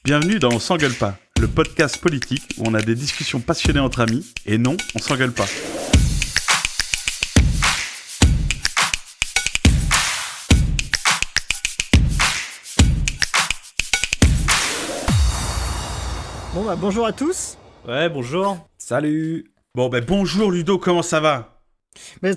Bienvenue dans On s'engueule pas, le podcast politique où on a des discussions passionnées entre amis, et non, on s'engueule pas. Bonjour à tous. Ouais, bonjour. Salut. Bon, bonjour Ludo, comment ça va ?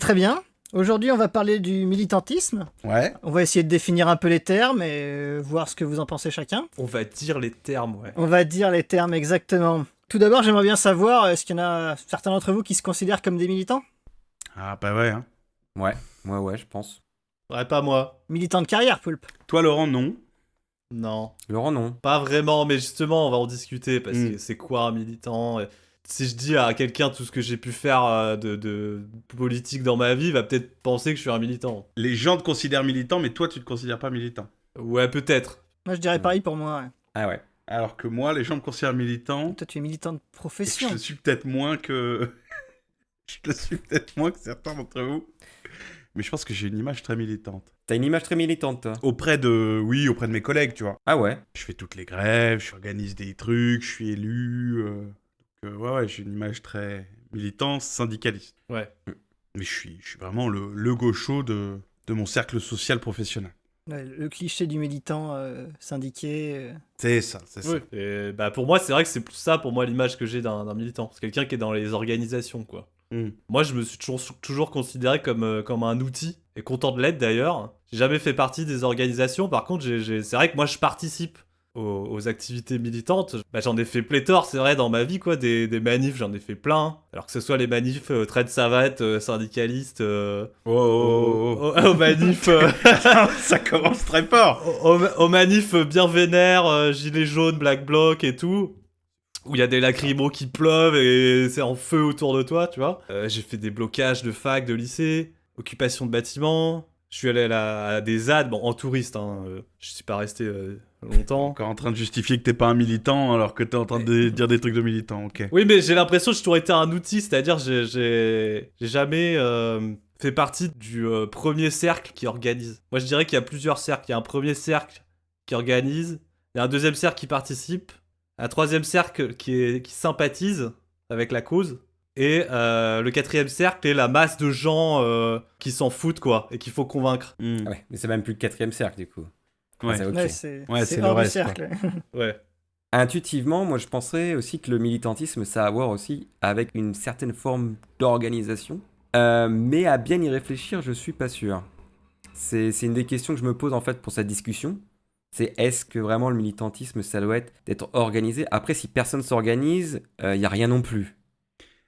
Très bien. Aujourd'hui, on va parler du militantisme. Ouais. On va essayer de définir un peu les termes et voir ce que vous en pensez chacun. On va dire les termes, ouais. On va dire les termes exactement. Tout d'abord, j'aimerais bien savoir, est-ce qu'il y en a certains d'entre vous qui se considèrent comme des militants ? Ah bah ouais, hein. Ouais, je pense. Ouais, pas moi. Militants de carrière, Poulpe. Toi Laurent, non. Non. Laurent, non. Pas vraiment, mais justement, on va en discuter, parce que c'est quoi un militant ? Si je dis à quelqu'un tout ce que j'ai pu faire de politique dans ma vie, il va peut-être penser que je suis un militant. Les gens te considèrent militant, mais toi tu te considères pas militant. Ouais, peut-être. Moi, je dirais pareil pour moi. Ouais. Ah ouais. Alors que moi, les gens me considèrent militant, Toi, tu es militant de et profession. je le suis peut-être moins que... je le suis peut-être moins que certains d'entre vous. Mais je pense que j'ai une image très militante. T'as une image très militante, toi. Auprès de mes collègues, tu vois. Ah ouais. Je fais toutes les grèves, j'organise des trucs, je suis élu. Ouais, j'ai une image très militante, syndicaliste. Ouais. Mais je suis vraiment le gaucho de mon cercle social professionnel. Ouais, le cliché du militant syndiqué. C'est ça, c'est ça. Oui. Et pour moi, c'est vrai que c'est plus ça, pour moi, l'image que j'ai d'un militant. C'est quelqu'un qui est dans les organisations, quoi. Moi, je me suis toujours considéré comme un outil, et content de l'être d'ailleurs. J'ai jamais fait partie des organisations, par contre, c'est vrai que moi, je participe aux activités militantes. J'en ai fait pléthore, c'est vrai, dans ma vie, quoi. Des manifs, j'en ai fait plein. Alors que ce soit les manifs traite savate, syndicalistes, aux manifs... Ça commence très fort. aux manifs bien vénères, gilets jaunes, black bloc et tout. Où il y a des lacrymos qui pleuvent et c'est en feu autour de toi, tu vois. J'ai fait des blocages de fac, de lycée, occupation de bâtiments. Je suis allé à des ZAD, en touriste, hein. Je suis pas resté longtemps. Encore en train de justifier que t'es pas un militant alors que t'es en train de dire des trucs de militant, ok. Oui, mais j'ai l'impression que j'ai toujours été un outil, c'est-à-dire j'ai jamais fait partie du premier cercle qui organise. Moi, je dirais qu'il y a plusieurs cercles. Il y a un premier cercle qui organise, il y a un deuxième cercle qui participe, un troisième cercle qui sympathise avec la cause, et le quatrième cercle est la masse de gens qui s'en foutent, quoi, et qu'il faut convaincre. Ah ouais, mais c'est même plus le quatrième cercle, du coup. Ouais. Ah, Ouais, c'est ok. c'est c'est hors le du reste, cercle. Ouais. Intuitivement, moi, je penserais aussi que le militantisme, ça a à voir aussi avec une certaine forme d'organisation. Mais à bien y réfléchir, je suis pas sûr. C'est une des questions que je me pose, en fait, pour cette discussion. C'est est-ce que vraiment le militantisme, ça doit être d'être organisé ? Après, si personne s'organise, il n'y a rien non plus.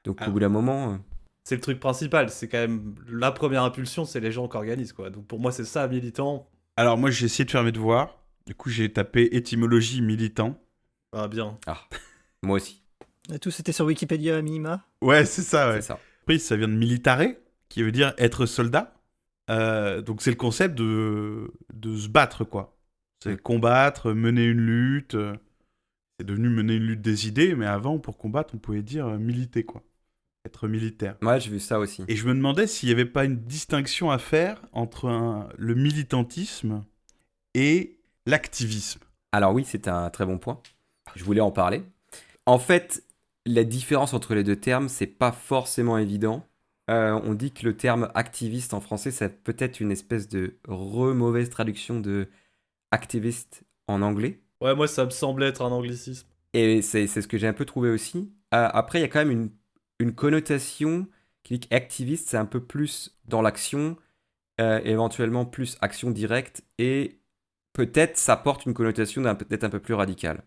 Donc, au bout d'un moment... C'est le truc principal, c'est quand même la première impulsion, c'est les gens qui organisent, quoi. Donc pour moi, c'est ça, militant. Alors moi, j'ai essayé de faire mes devoirs. Du coup, j'ai tapé étymologie militant. Ah, bien. Ah, moi aussi, Et tout, c'était sur Wikipédia à minima. Ouais, c'est ça, ouais. c'est ça. Après, ça vient de militare, qui veut dire être soldat. Donc c'est le concept de se battre, quoi. C'est combattre, mener une lutte. C'est devenu mener une lutte des idées, mais avant, pour combattre, on pouvait dire militer, quoi. Être militaire. Ouais, j'ai vu ça aussi. Et je me demandais s'il n'y avait pas une distinction à faire entre le militantisme et l'activisme. Alors oui, c'est un très bon point. Je voulais en parler. En fait, la différence entre les deux termes, c'est pas forcément évident. On dit que le terme activiste en français, c'est peut-être une espèce de mauvaise traduction de activiste en anglais. Ouais, moi, ça me semblait être un anglicisme. Et c'est ce que j'ai un peu trouvé aussi. Après, il y a quand même une connotation qui dit qu'activiste, c'est un peu plus dans l'action, éventuellement plus action directe, et peut-être ça porte une connotation peut-être un peu plus radicale.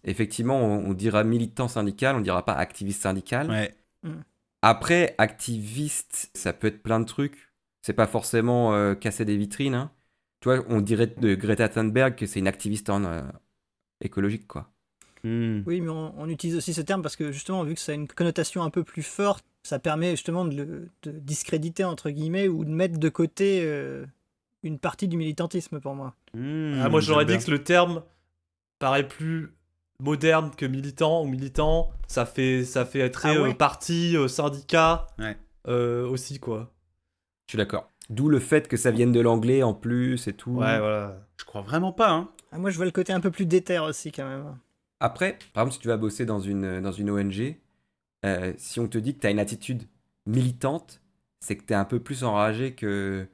Effectivement, on dira militant syndical, on dira pas activiste syndical. Ouais. Après, activiste, ça peut être plein de trucs. C'est pas forcément casser des vitrines, hein. Tu vois, on dirait de Greta Thunberg que c'est une activiste écologique, quoi. Oui, mais on utilise aussi ce terme parce que justement, vu que ça a une connotation un peu plus forte, ça permet justement de discréditer, entre guillemets, ou de mettre de côté une partie du militantisme pour moi. Moi, j'aurais dit que le terme paraît plus moderne que militant, ou militant, ça fait très Ah ouais. parti, syndicat, Ouais. aussi, quoi. Je suis d'accord. D'où le fait que ça vienne de l'anglais en plus et tout. Ouais, voilà. Je crois vraiment pas, hein. Ah, moi, je vois le côté un peu plus déter aussi, quand même. Après, par exemple, si tu vas bosser dans une ONG, si on te dit que tu as une attitude militante, c'est que tu es un peu plus enragé que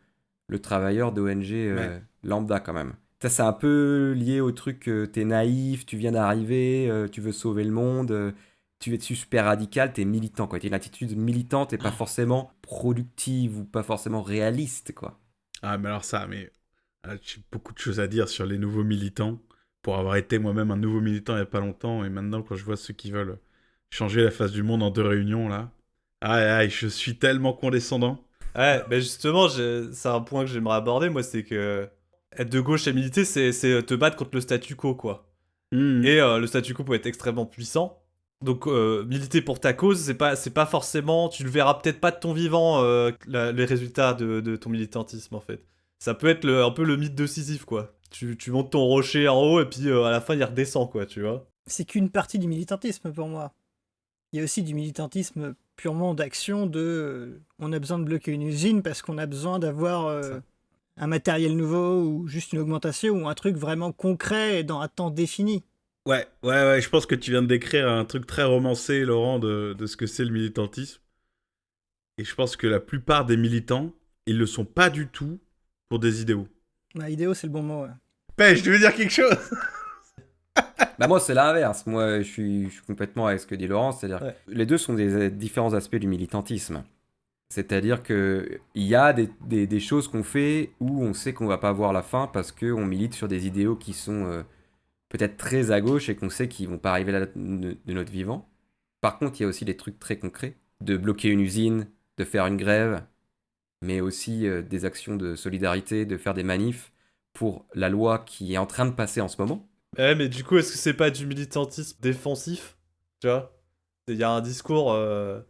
le travailleur d'ONG lambda quand même. Ça, c'est un peu lié au truc que tu es naïf, tu viens d'arriver, tu veux sauver le monde, tu es super radical, tu es militant, quoi. Tu as une attitude militante et pas forcément productive ou pas forcément réaliste, quoi. Ah, mais alors ça, j'ai beaucoup de choses à dire sur les nouveaux militants, pour avoir été moi-même un nouveau militant il n'y a pas longtemps, et maintenant, quand je vois ceux qui veulent changer la face du monde en 2 réunions, là, je suis tellement condescendant. Ouais, mais justement, c'est un point que j'aimerais aborder, moi, c'est que être de gauche et militer, c'est te battre contre le statu quo, quoi. Et le statu quo peut être extrêmement puissant. Donc, militer pour ta cause, c'est pas forcément... Tu le verras peut-être pas de ton vivant, les résultats de ton militantisme, en fait. Ça peut être un peu le mythe de Sisyphe, quoi. Tu montes ton rocher en haut, et puis à la fin, il redescend, quoi, tu vois. C'est qu'une partie du militantisme pour moi. Il y a aussi du militantisme purement d'action, on a besoin de bloquer une usine parce qu'on a besoin d'avoir un matériel nouveau ou juste une augmentation ou un truc vraiment concret et dans un temps défini. Ouais, je pense que tu viens de décrire un truc très romancé, Laurent, de ce que c'est le militantisme. Et je pense que la plupart des militants, ils le sont pas du tout pour des idéaux. Bah, idéaux, c'est le bon mot. Ouais. Pêche, tu veux dire quelque chose? Bah moi c'est l'inverse, moi je suis complètement avec ce que dit Laurent, c'est-à-dire que les deux sont des différents aspects du militantisme. C'est-à-dire qu'il y a des choses qu'on fait où on sait qu'on va pas voir la fin parce qu'on milite sur des idéaux qui sont peut-être très à gauche et qu'on sait qu'ils vont pas arriver là de notre vivant. Par contre il y a aussi des trucs très concrets, de bloquer une usine, de faire une grève, mais aussi des actions de solidarité, de faire des manifs pour la loi qui est en train de passer en ce moment. Ouais, mais du coup, est-ce que c'est pas du militantisme défensif? Tu vois? Il y a un discours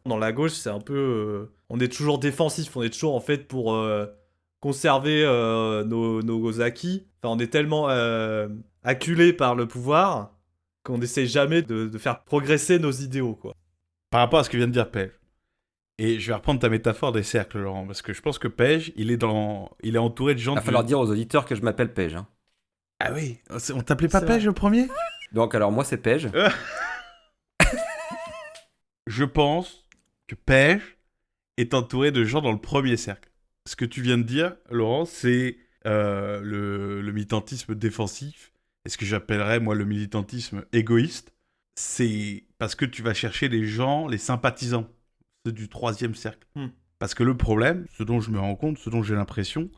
dans la gauche, c'est un peu... on est toujours défensif, on est toujours en fait pour conserver nos acquis. Enfin, on est tellement acculé par le pouvoir qu'on n'essaye jamais de faire progresser nos idéaux, quoi. Par rapport à ce que vient de dire Pej, et je vais reprendre ta métaphore des cercles, Laurent, parce que je pense que Pej, il est entouré de gens... Il va falloir dire aux auditeurs que je m'appelle Pej. Hein. Ah oui, on t'appelait pas C'est Pej vrai. le premier? Donc alors moi c'est Pej. Je pense que Pej est entouré de gens dans le premier cercle. Ce que tu viens de dire, Laurent, c'est le militantisme défensif, et ce que j'appellerais, moi, le militantisme égoïste. C'est parce que tu vas chercher les gens, les sympathisants. C'est du troisième cercle. Parce que le problème, ce dont je me rends compte, ce dont j'ai l'impression,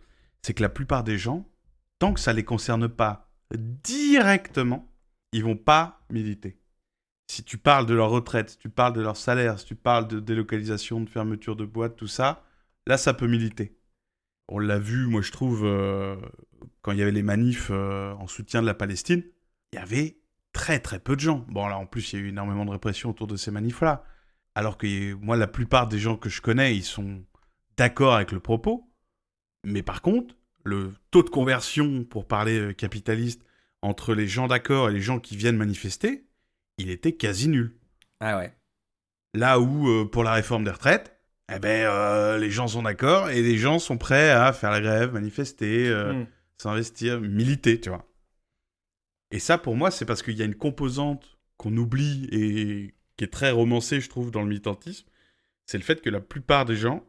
c'est que la plupart des gens, tant que ça les concerne pas directement, ils vont pas militer. Si tu parles de leur retraite, si tu parles de leur salaire, si tu parles de délocalisation, de fermeture de boîtes, tout ça, là, ça peut militer. On l'a vu, moi, je trouve, quand il y avait les manifs en soutien de la Palestine, il y avait très, très peu de gens. Bon, là, en plus, il y a eu énormément de répression autour de ces manifs-là. Alors que, moi, la plupart des gens que je connais, ils sont d'accord avec le propos. Mais par contre, le taux de conversion, pour parler capitaliste, entre les gens d'accord et les gens qui viennent manifester, il était quasi nul. Ah ouais. Là où, pour la réforme des retraites, les gens sont d'accord et les gens sont prêts à faire la grève, manifester, s'investir, militer, tu vois. Et ça, pour moi, c'est parce qu'il y a une composante qu'on oublie et qui est très romancée, je trouve, dans le militantisme. C'est le fait que la plupart des gens,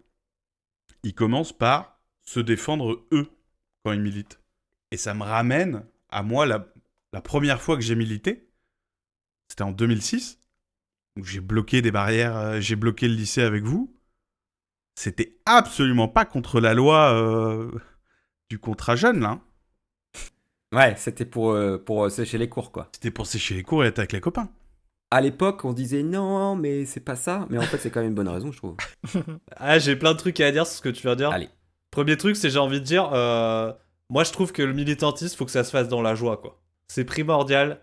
ils commencent par se défendre eux quand ils militent. Et ça me ramène à moi, la première fois que j'ai milité, c'était en 2006, où j'ai bloqué des barrières, j'ai bloqué le lycée avec vous. C'était absolument pas contre la loi du contrat jeune, là. Ouais, c'était pour sécher les cours, quoi. C'était pour sécher les cours et être avec les copains. À l'époque, on se disait non, mais c'est pas ça. Mais en fait, c'est quand même une bonne raison, je trouve. Ah, j'ai plein de trucs à dire sur ce que tu viens de dire. Allez. Premier truc, c'est j'ai envie de dire, moi je trouve que le militantisme, faut que ça se fasse dans la joie, quoi. C'est primordial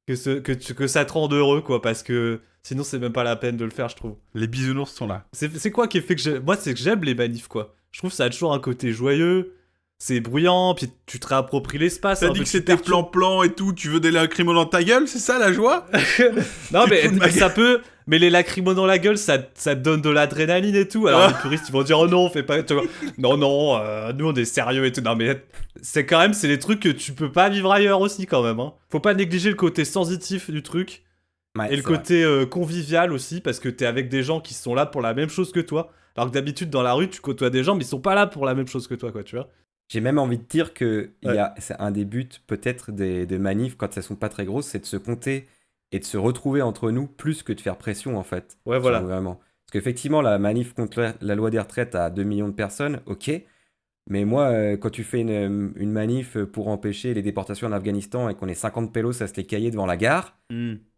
que ça te rende heureux, quoi, parce que sinon c'est même pas la peine de le faire, je trouve. Les bisounours sont là. C'est quoi qui fait que moi, c'est que j'aime les manifs, quoi. Je trouve que ça a toujours un côté joyeux, c'est bruyant, puis tu te réappropries l'espace. T'as dit que c'était plan-plan et tout, tu veux des lacrymos dans ta gueule, c'est ça la joie? Non, mais ça peut... Mais les lacrymos dans la gueule, ça te donne de l'adrénaline et tout. Alors les puristes, ils vont dire, oh non, on fait pas... Tu vois, non, nous, on est sérieux et tout. Non, mais c'est quand même, c'est des trucs que tu peux pas vivre ailleurs aussi, quand même. Hein. Faut pas négliger le côté sensitif du truc. Ouais, et le côté convivial aussi, parce que t'es avec des gens qui sont là pour la même chose que toi. Alors que d'habitude, dans la rue, tu côtoies des gens, mais ils sont pas là pour la même chose que toi, quoi, tu vois. J'ai même envie de dire que c'est un des buts peut-être des manifs quand elles sont pas très grosses, c'est de se compter et de se retrouver entre nous plus que de faire pression en fait. Ouais, voilà. Vraiment. Parce qu'effectivement, la manif contre la loi des retraites à 2 millions de personnes, ok. Mais moi, quand tu fais une manif pour empêcher les déportations en Afghanistan et qu'on est 50 pélos à se les cailler devant la gare,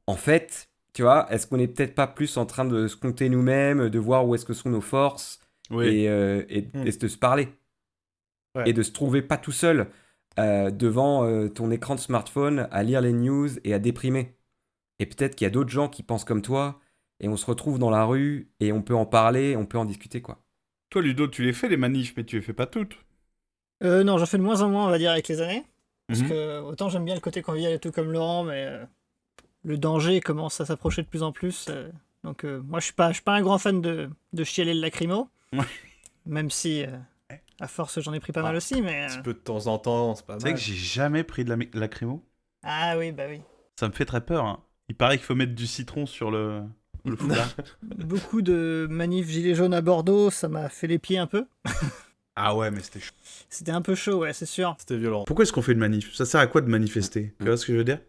en fait, tu vois, est-ce qu'on est peut-être pas plus en train de se compter nous-mêmes, de voir où est-ce que sont nos forces et de se parler et de se trouver pas tout seul devant ton écran de smartphone à lire les news et à déprimer. Et peut-être qu'il y a d'autres gens qui pensent comme toi et on se retrouve dans la rue et on peut en parler, on peut en discuter quoi. Toi, Ludo, tu les fais les manifs, mais tu les fais pas toutes. Non, j'en fais de moins en moins, on va dire, avec les années. Parce que autant j'aime bien le côté convivial et tout comme Laurent, mais le danger commence à s'approcher de plus en plus. Donc moi, je suis pas un grand fan de chialer le lacrymo. Même si, à force, j'en ai pris pas mal aussi. Mais, un petit peu de temps en temps, c'est pas mal. Tu sais que j'ai jamais pris de lacrymo. Ah oui, bah oui. Ça me fait très peur. Hein. Il paraît qu'il faut mettre du citron sur le foulard. Beaucoup de manifs gilets jaunes à Bordeaux, ça m'a fait les pieds un peu. Ah ouais, mais c'était chaud. C'était un peu chaud, ouais, c'est sûr. C'était violent. Pourquoi est-ce qu'on fait une manif? Ça sert à quoi de manifester? Tu vois ce que je veux dire?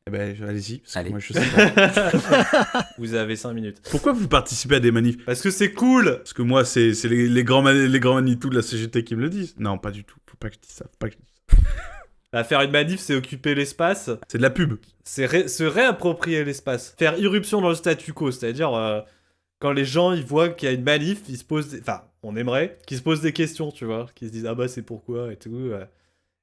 Eh ben, allez-y, parce que moi je sais pas. Vous avez 5 minutes. Pourquoi vous participez à des manifs? Parce que c'est cool. Parce que moi, c'est les grands manitous de la CGT qui me le disent. Non, pas du tout. Faut pas que je dise ça. Faire une manif, c'est occuper l'espace. C'est de la pub. C'est se réapproprier l'espace. Faire irruption dans le statu quo, c'est-à-dire quand les gens ils voient qu'il y a une manif, ils se posent... Enfin, on aimerait qu'ils se posent des questions, tu vois. Qu'ils se disent, ah bah c'est pourquoi et tout.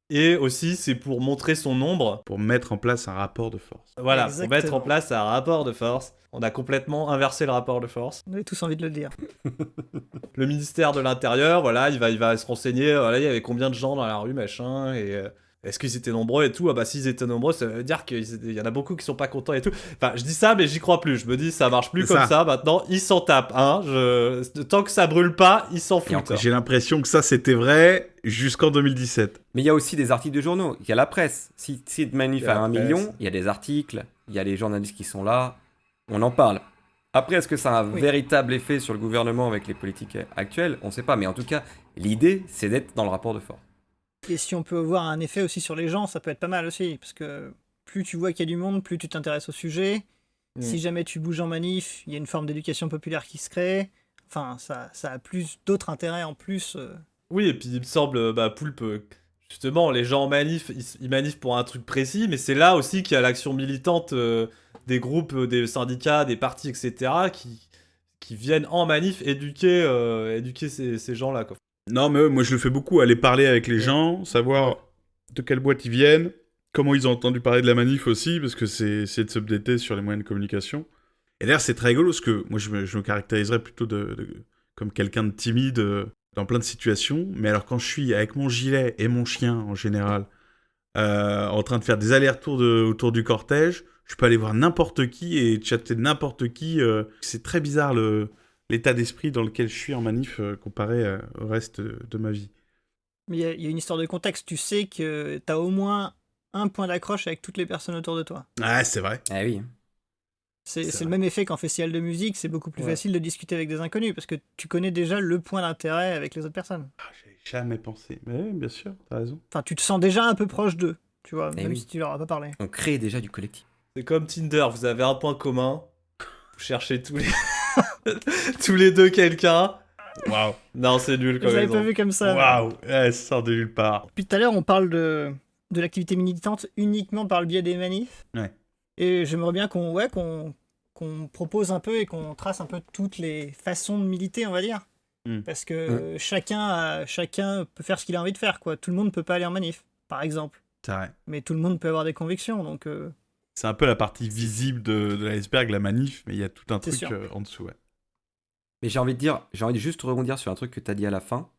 Et aussi, c'est pour montrer son nombre. Pour mettre en place un rapport de force. Voilà, Exactement. pour mettre en place un rapport de force. On a complètement inversé le rapport de force. On avait tous envie de le dire. Le ministère de l'Intérieur, voilà, il va se renseigner, voilà, il y avait combien de gens dans la rue, machin, et est-ce qu'ils étaient nombreux et tout. Ah bah s'ils étaient nombreux, ça veut dire qu'il y en a beaucoup qui sont pas contents et tout. Enfin, je dis ça, mais j'y crois plus. Je me dis, ça marche plus comme ça. Maintenant, ils s'en tapent, hein. Tant que ça brûle pas, ils s'en foutent. J'ai l'impression que ça, c'était vrai jusqu'en 2017. Mais il y a aussi des articles de journaux, il y a la presse. Si de manif à 1 million, il y a des articles, il y a les journalistes qui sont là, on en parle. Après, est-ce que ça a un véritable effet sur le gouvernement avec les politiques actuelles? On ne sait pas, mais en tout cas, l'idée, c'est d'être dans le rapport de force. Et si on peut avoir un effet aussi sur les gens, ça peut être pas mal aussi, parce que plus tu vois qu'il y a du monde, plus tu t'intéresses au sujet. Si jamais tu bouges en manif, il y a une forme d'éducation populaire qui se crée. Enfin, ça a plus d'autres intérêts en plus. Oui, et puis il me semble, Poulpe, justement, les gens en manif, ils manifent pour un truc précis, mais c'est là aussi qu'il y a l'action militante des groupes, des syndicats, des partis, etc., qui viennent en manif éduquer ces gens-là, quoi. Non, mais moi je le fais beaucoup, aller parler avec les gens, savoir de quelle boîte ils viennent, comment ils ont entendu parler de la manif aussi, parce que c'est de s'updater sur les moyens de communication. Et d'ailleurs, c'est très rigolo, parce que moi je me caractériserais plutôt comme quelqu'un de timide dans plein de situations, mais alors quand je suis avec mon gilet et mon chien en général, en train de faire des allers-retours autour du cortège, je peux aller voir n'importe qui et chatter n'importe qui. C'est très bizarre l'état d'esprit dans lequel je suis en manif comparé au reste de ma vie. Mais il y a une histoire de contexte. Tu sais que tu as au moins un point d'accroche avec toutes les personnes autour de toi. Ah, c'est vrai. Ah oui. C'est le même effet qu'en festival de musique. C'est beaucoup plus facile de discuter avec des inconnus parce que tu connais déjà le point d'intérêt avec les autres personnes. Ah, j'avais jamais pensé. Mais oui, bien sûr, t'as raison. Enfin, tu te sens déjà un peu proche d'eux, tu vois, même si tu leur as pas parlé. On crée déjà du collectif. C'est comme Tinder, vous avez un point commun, vous cherchez tous les deux quelqu'un. Waouh. Non, c'est nul quand Je même. l'avais pas vu comme ça. Waouh. Ça sort de nulle part. Depuis tout à l'heure, on parle de l'activité militante uniquement par le biais des manifs. Ouais. Et j'aimerais bien qu'on propose un peu et qu'on trace un peu toutes les façons de militer, on va dire. Parce que chacun peut faire ce qu'il a envie de faire, quoi. Tout le monde ne peut pas aller en manif, par exemple. C'est vrai. Mais tout le monde peut avoir des convictions, donc... C'est un peu la partie visible de l'iceberg, la manif, mais il y a tout un truc en dessous, ouais. Mais j'ai envie de juste rebondir sur un truc que tu as dit à la fin,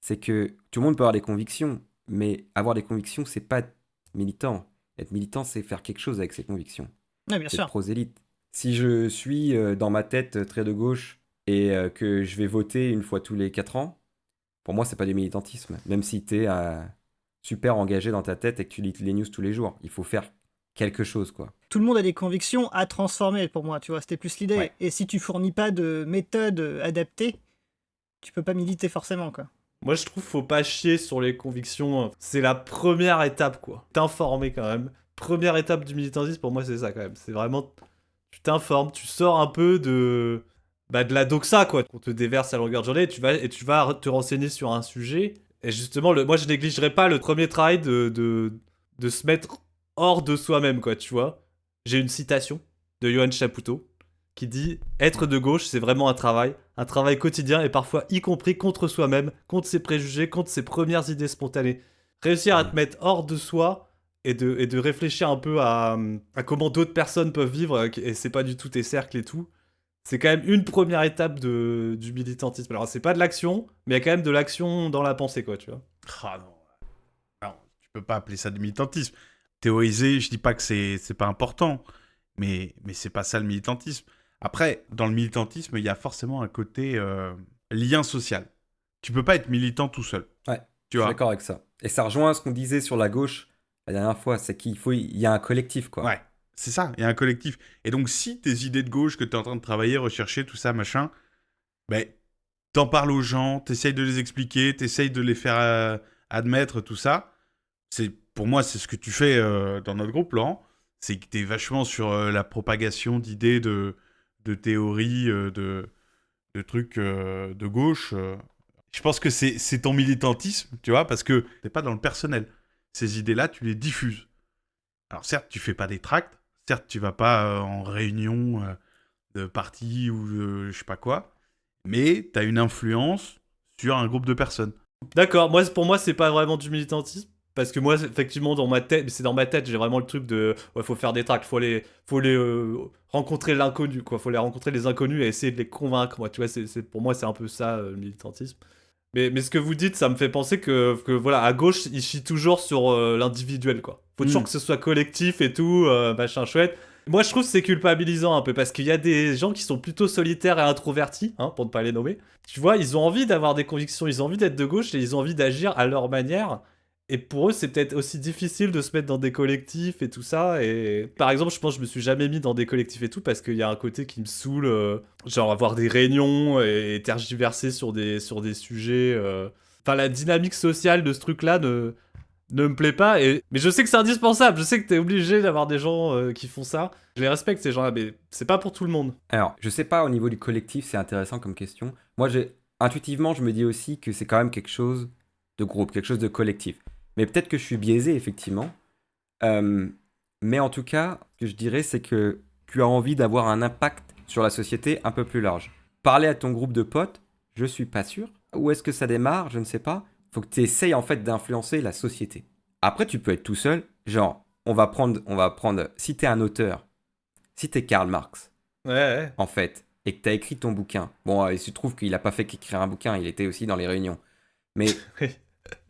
c'est que tout le monde peut avoir des convictions, mais avoir des convictions, c'est pas être militant. Être militant, c'est faire quelque chose avec ses convictions. Ouais, bien C'est sûr. prosélyte. Si je suis dans ma tête très de gauche et que je vais voter une fois tous les 4 ans, pour moi, c'est pas du militantisme. Même si tu es super engagé dans ta tête et que tu lis les news tous les jours. Il faut faire quelque chose, quoi. Tout le monde a des convictions à transformer pour moi, tu vois, c'était plus l'idée. Ouais. Et si tu fournis pas de méthode adaptée, tu peux pas militer forcément, quoi. Moi, je trouve faut pas chier sur les convictions. C'est la première étape, quoi. T'informer quand même. Première étape du militantisme, pour moi, c'est ça quand même. C'est vraiment, tu t'informes, tu sors un peu de la doxa, quoi. On te déverse à longueur de journée et tu vas te renseigner sur un sujet. Et justement, moi, je négligerai pas le premier travail de se mettre hors de soi-même, quoi, tu vois. J'ai une citation de Johan Chapoutot qui dit « Être de gauche, c'est vraiment un travail quotidien et parfois y compris contre soi-même, contre ses préjugés, contre ses premières idées spontanées. Réussir à te mettre hors de soi et de réfléchir un peu à comment d'autres personnes peuvent vivre, et c'est pas du tout tes cercles et tout, c'est quand même une première étape du militantisme. Alors c'est pas de l'action, mais il y a quand même de l'action dans la pensée, quoi, tu vois. Ah non. Non, tu peux pas appeler ça du militantisme. Théoriser, je dis pas que c'est pas important, mais c'est pas ça le militantisme. Après, dans le militantisme, il y a forcément un côté lien social. Tu peux pas être militant tout seul. Ouais, Tu je suis vois. d'accord avec ça. Et ça rejoint ce qu'on disait sur la gauche la dernière fois, c'est il y a un collectif, quoi. Ouais, c'est ça, il y a un collectif. Et donc, si tes idées de gauche que tu es en train de travailler, rechercher, tout ça, machin, ben, t'en parles aux gens, t'essayes de les expliquer, t'essayes de les faire admettre, tout ça. Pour moi, c'est ce que tu fais dans notre groupe, Laurent. C'est que t'es vachement sur la propagation d'idées, de théories, de trucs de gauche. Je pense que c'est ton militantisme, tu vois, parce que t'es pas dans le personnel. Ces idées-là, tu les diffuses. Alors certes, tu fais pas des tracts, certes, tu vas pas en réunion de parti ou de je sais pas quoi, mais tu as une influence sur un groupe de personnes. D'accord, pour moi, c'est pas vraiment du militantisme. Parce que moi, effectivement, dans ma tête, j'ai vraiment le truc de faut faire des tracts, faut les rencontrer l'inconnu, quoi. Faut les rencontrer les inconnus et essayer de les convaincre, moi. Tu vois, pour moi, c'est un peu ça, le militantisme. Mais ce que vous dites, ça me fait penser que voilà, à gauche, ils chient toujours sur l'individuel, quoi. Faut toujours que ce soit collectif et tout, machin chouette. Moi, je trouve que c'est culpabilisant un peu, parce qu'il y a des gens qui sont plutôt solitaires et introvertis, hein, pour ne pas les nommer. Tu vois, ils ont envie d'avoir des convictions, ils ont envie d'être de gauche et ils ont envie d'agir à leur manière. Et pour eux, c'est peut-être aussi difficile de se mettre dans des collectifs et tout ça. Et par exemple, je pense que je me suis jamais mis dans des collectifs et tout parce qu'il y a un côté qui me saoule, genre avoir des réunions et tergiverser sur des sujets. Enfin, la dynamique sociale de ce truc-là ne me plaît pas. Mais je sais que c'est indispensable. Je sais que t'es obligé d'avoir des gens qui font ça. Je les respecte, ces gens-là, mais c'est pas pour tout le monde. Alors, je sais pas, au niveau du collectif, c'est intéressant comme question. Moi, intuitivement, je me dis aussi que c'est quand même quelque chose de groupe, quelque chose de collectif. Mais peut-être que je suis biaisé, effectivement. Mais en tout cas, ce que je dirais, c'est que tu as envie d'avoir un impact sur la société un peu plus large. Parler à ton groupe de potes, je suis pas sûr. Où est-ce que ça démarre? Je ne sais pas. Faut que tu essayes en fait d'influencer la société. Après, tu peux être tout seul. Genre, on va prendre, si t'es un auteur, si t'es Karl Marx, Ouais. en fait, et que t'as écrit ton bouquin. Bon, il se trouve qu'il a pas fait qu'écrire un bouquin, il était aussi dans les réunions. Mais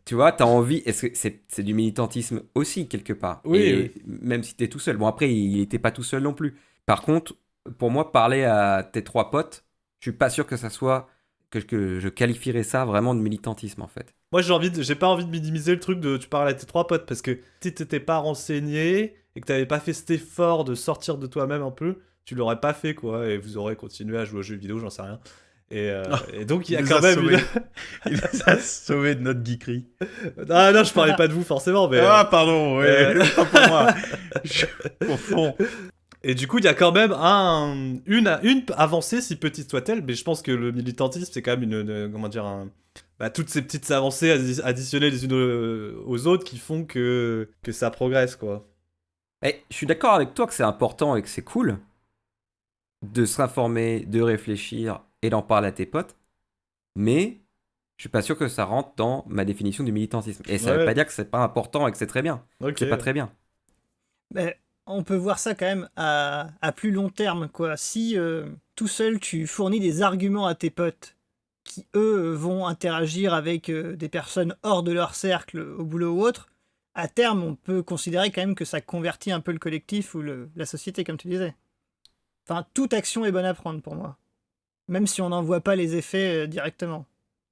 tu vois, t'as envie, est-ce que c'est du militantisme aussi quelque part? Oui, et oui. même si t'es tout seul. Bon, après, il était pas tout seul non plus. Par contre, pour moi, parler à tes 3 potes, je suis pas sûr que ça soit que je qualifierais ça vraiment de militantisme en fait. Moi, j'ai pas envie de minimiser le truc de tu parles à tes 3 potes parce que si t'étais pas renseigné et que t'avais pas fait cet effort de sortir de toi-même un peu, tu l'aurais pas fait, quoi, et vous aurez continué à jouer aux jeux vidéo, j'en sais rien. Et donc il y a quand même une... Il nous a sauvés de notre geekerie. Ah non, je parlais pas de vous forcément, mais... Ah, pardon, oui, pas pour moi. Au fond. Et du coup, il y a quand même une avancée, si petite soit-elle, mais je pense que le militantisme, c'est quand même comment dire, toutes ces petites avancées additionnées les unes aux autres qui font que ça progresse, quoi. Et je suis d'accord avec toi que c'est important et que c'est cool de s'informer, de réfléchir et d'en parler à tes potes, mais je suis pas sûr que ça rentre dans ma définition du militantisme. Et ça veut pas dire que c'est pas important et que c'est très bien. Okay. C'est pas très bien. Mais on peut voir ça quand même à plus long terme, quoi. Si tout seul tu fournis des arguments à tes potes qui eux vont interagir avec des personnes hors de leur cercle au boulot ou autre, à terme on peut considérer quand même que ça convertit un peu le collectif ou la société, comme tu disais. Enfin, toute action est bonne à prendre pour moi. Même si on n'en voit pas les effets directement.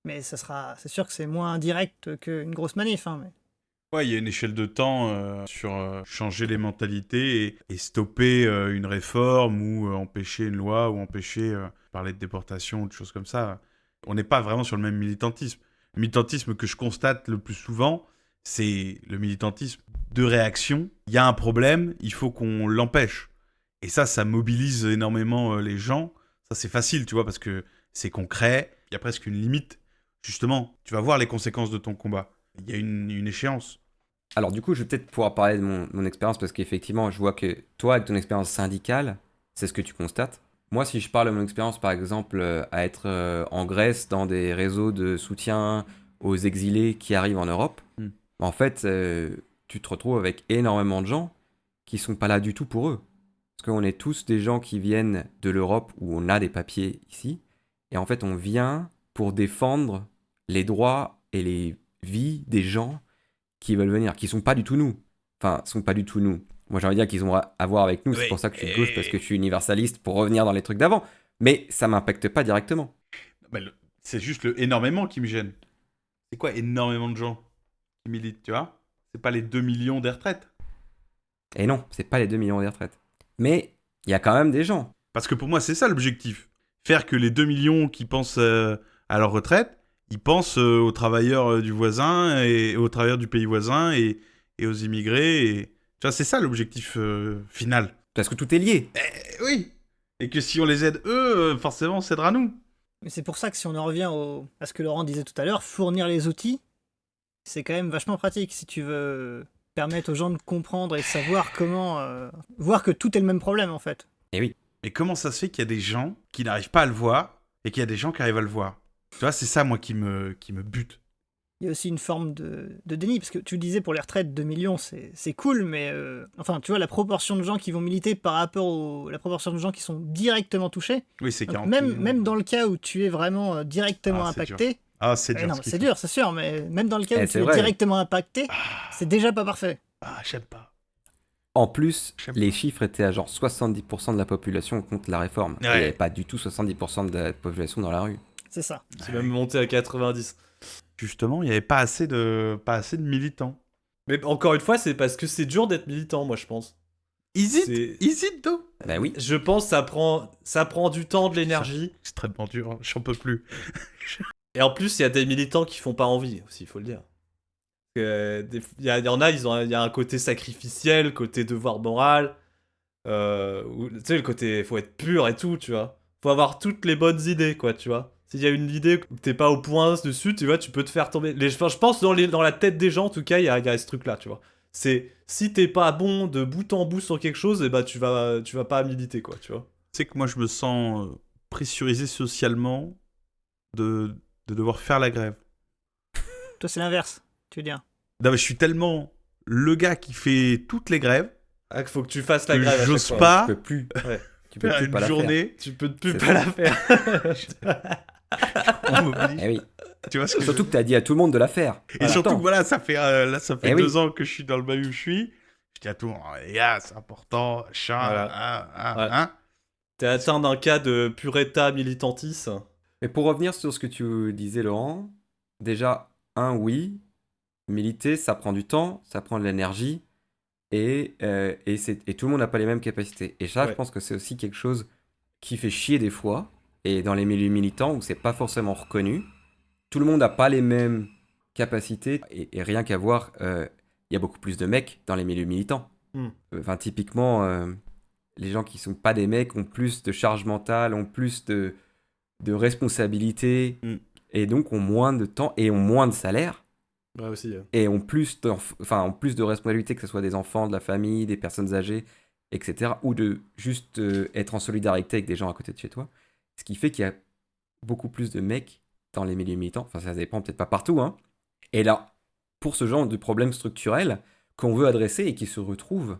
Mais c'est sûr que c'est moins indirect qu'une grosse manif. Hein, mais... Ouais, il y a une échelle de temps sur changer les mentalités et stopper une réforme ou empêcher une loi ou empêcher parler de déportation ou de choses comme ça. On n'est pas vraiment sur le même militantisme. Le militantisme que je constate le plus souvent, c'est le militantisme de réaction. Il y a un problème, il faut qu'on l'empêche. Et ça mobilise énormément les gens. Ça, c'est facile, tu vois, parce que c'est concret. Il y a presque une limite. Justement, tu vas voir les conséquences de ton combat. Il y a une échéance. Alors du coup, je vais peut-être pouvoir parler de mon expérience parce qu'effectivement, je vois que toi, avec ton expérience syndicale, c'est ce que tu constates. Moi, si je parle de mon expérience, par exemple, à être en Grèce dans des réseaux de soutien aux exilés qui arrivent en Europe, en fait, tu te retrouves avec énormément de gens qui sont pas là du tout pour eux. Parce qu'on est tous des gens qui viennent de l'Europe où on a des papiers ici. Et en fait, on vient pour défendre les droits et les vies des gens qui veulent venir, qui sont pas du tout nous. Enfin, sont pas du tout nous. Moi, j'ai envie de dire qu'ils ont à voir avec nous. Oui. C'est pour ça que je suis de gauche, parce que je suis universaliste pour revenir dans les trucs d'avant. Mais ça m'impacte pas directement. C'est juste le énormément qui me gêne. C'est quoi énormément de gens qui militent, tu vois? C'est pas les 2 millions des retraites. Et non, c'est pas les 2 millions des retraites. Mais il y a quand même des gens. Parce que pour moi, c'est ça l'objectif. Faire que les 2 millions qui pensent à leur retraite, ils pensent aux travailleurs du voisin et aux travailleurs du pays voisin et aux immigrés. Et... Tu vois, c'est ça l'objectif final. Parce que tout est lié. Oui. Et que si on les aide eux, forcément, on s'aidera nous. Mais c'est pour ça que si on en revient à ce que Laurent disait tout à l'heure, fournir les outils, c'est quand même vachement pratique si tu veux permettre aux gens de comprendre et de savoir comment... voir que tout est le même problème en fait. Et oui. Mais comment ça se fait qu'il y a des gens qui n'arrivent pas à le voir et qu'il y a des gens qui arrivent à le voir? Tu vois, c'est ça, moi, qui me bute. Il y a aussi une forme de déni, parce que tu disais pour les retraites, 2 millions, c'est cool, mais... enfin, tu vois, la proportion de gens qui vont militer par rapport à la proportion de gens qui sont directement touchés, Oui, c'est 40 même dans le cas où tu es vraiment directement impacté... Ah, c'est dur. non, c'est dur, c'est sûr, mais même dans le cas où tu c'est es vrai. directement impacté, c'est déjà pas parfait. Ah, j'aime pas. En plus, J'aime les chiffres étaient à genre 70% de la population contre la réforme. Ouais. Et il n'y avait pas du tout 70% de la population dans la rue. C'est ça. C'est même monté à 90. Justement, il n'y avait pas assez de militants. Mais encore une fois, c'est parce que c'est dur d'être militant, moi, je pense. Hésite, Do. Bah oui. Je pense que ça prend du temps, de l'énergie. Extrêmement dur, hein. J'en peux plus. Et en plus, il y a des militants qui font pas envie aussi, il faut le dire. Il y en a, il y a un côté sacrificiel, côté devoir moral. Tu sais, le côté, faut être pur et tout, tu vois. Faut avoir toutes les bonnes idées, quoi, tu vois. S'il y a une idée que t'es pas au point dessus, tu vois, tu peux te faire tomber. Je pense dans la tête des gens, en tout cas, il y a ce truc-là, tu vois. C'est, si t'es pas bon de bout en bout sur quelque chose, et bah tu vas pas militer, quoi, tu vois. Tu sais que moi, je me sens pressurisé socialement de devoir faire la grève. Toi, c'est l'inverse, tu veux dire. Non, mais je suis tellement le gars qui fait toutes les grèves Ah, qu'il faut que tu fasses la que grève à j'ose chaque fois. pas Tu peux plus. Ouais. Tu peux faire plus une pas la faire. journée. Tu peux plus C'est pas ça. la faire. On m'oblige. Eh oui. Tu vois ce que je veux Surtout que t'as dit à tout le monde de la faire. Et surtout que voilà, ça fait Eh 2 oui. ans que je suis dans le bahut où je suis. Je dis à tout le monde, les gars, c'est important, Voilà. Ouais. hein. T'es atteint d'un cas de pur état militantis. Mais pour revenir sur ce que tu disais, Laurent, déjà, oui, militer, ça prend du temps, ça prend de l'énergie, et tout le monde n'a pas les mêmes capacités. Et ça, Ouais. je pense que c'est aussi quelque chose qui fait chier des fois, et dans les milieux militants où c'est pas forcément reconnu, tout le monde n'a pas les mêmes capacités, et rien qu'à voir, il y a beaucoup plus de mecs dans les milieux militants. Enfin, typiquement, les gens qui sont pas des mecs ont plus de charge mentale, ont plus de responsabilités, et donc ont moins de temps et ont moins de salaire, Ouais, aussi. et ont plus de responsabilités, que ce soit des enfants, de la famille, des personnes âgées, etc. Ou de juste être en solidarité avec des gens à côté de chez toi. Ce qui fait qu'il y a beaucoup plus de mecs dans les milieux militants. Enfin, ça dépend peut-être pas partout, hein. Et là, pour ce genre de problèmes structurels qu'on veut adresser et qui se retrouvent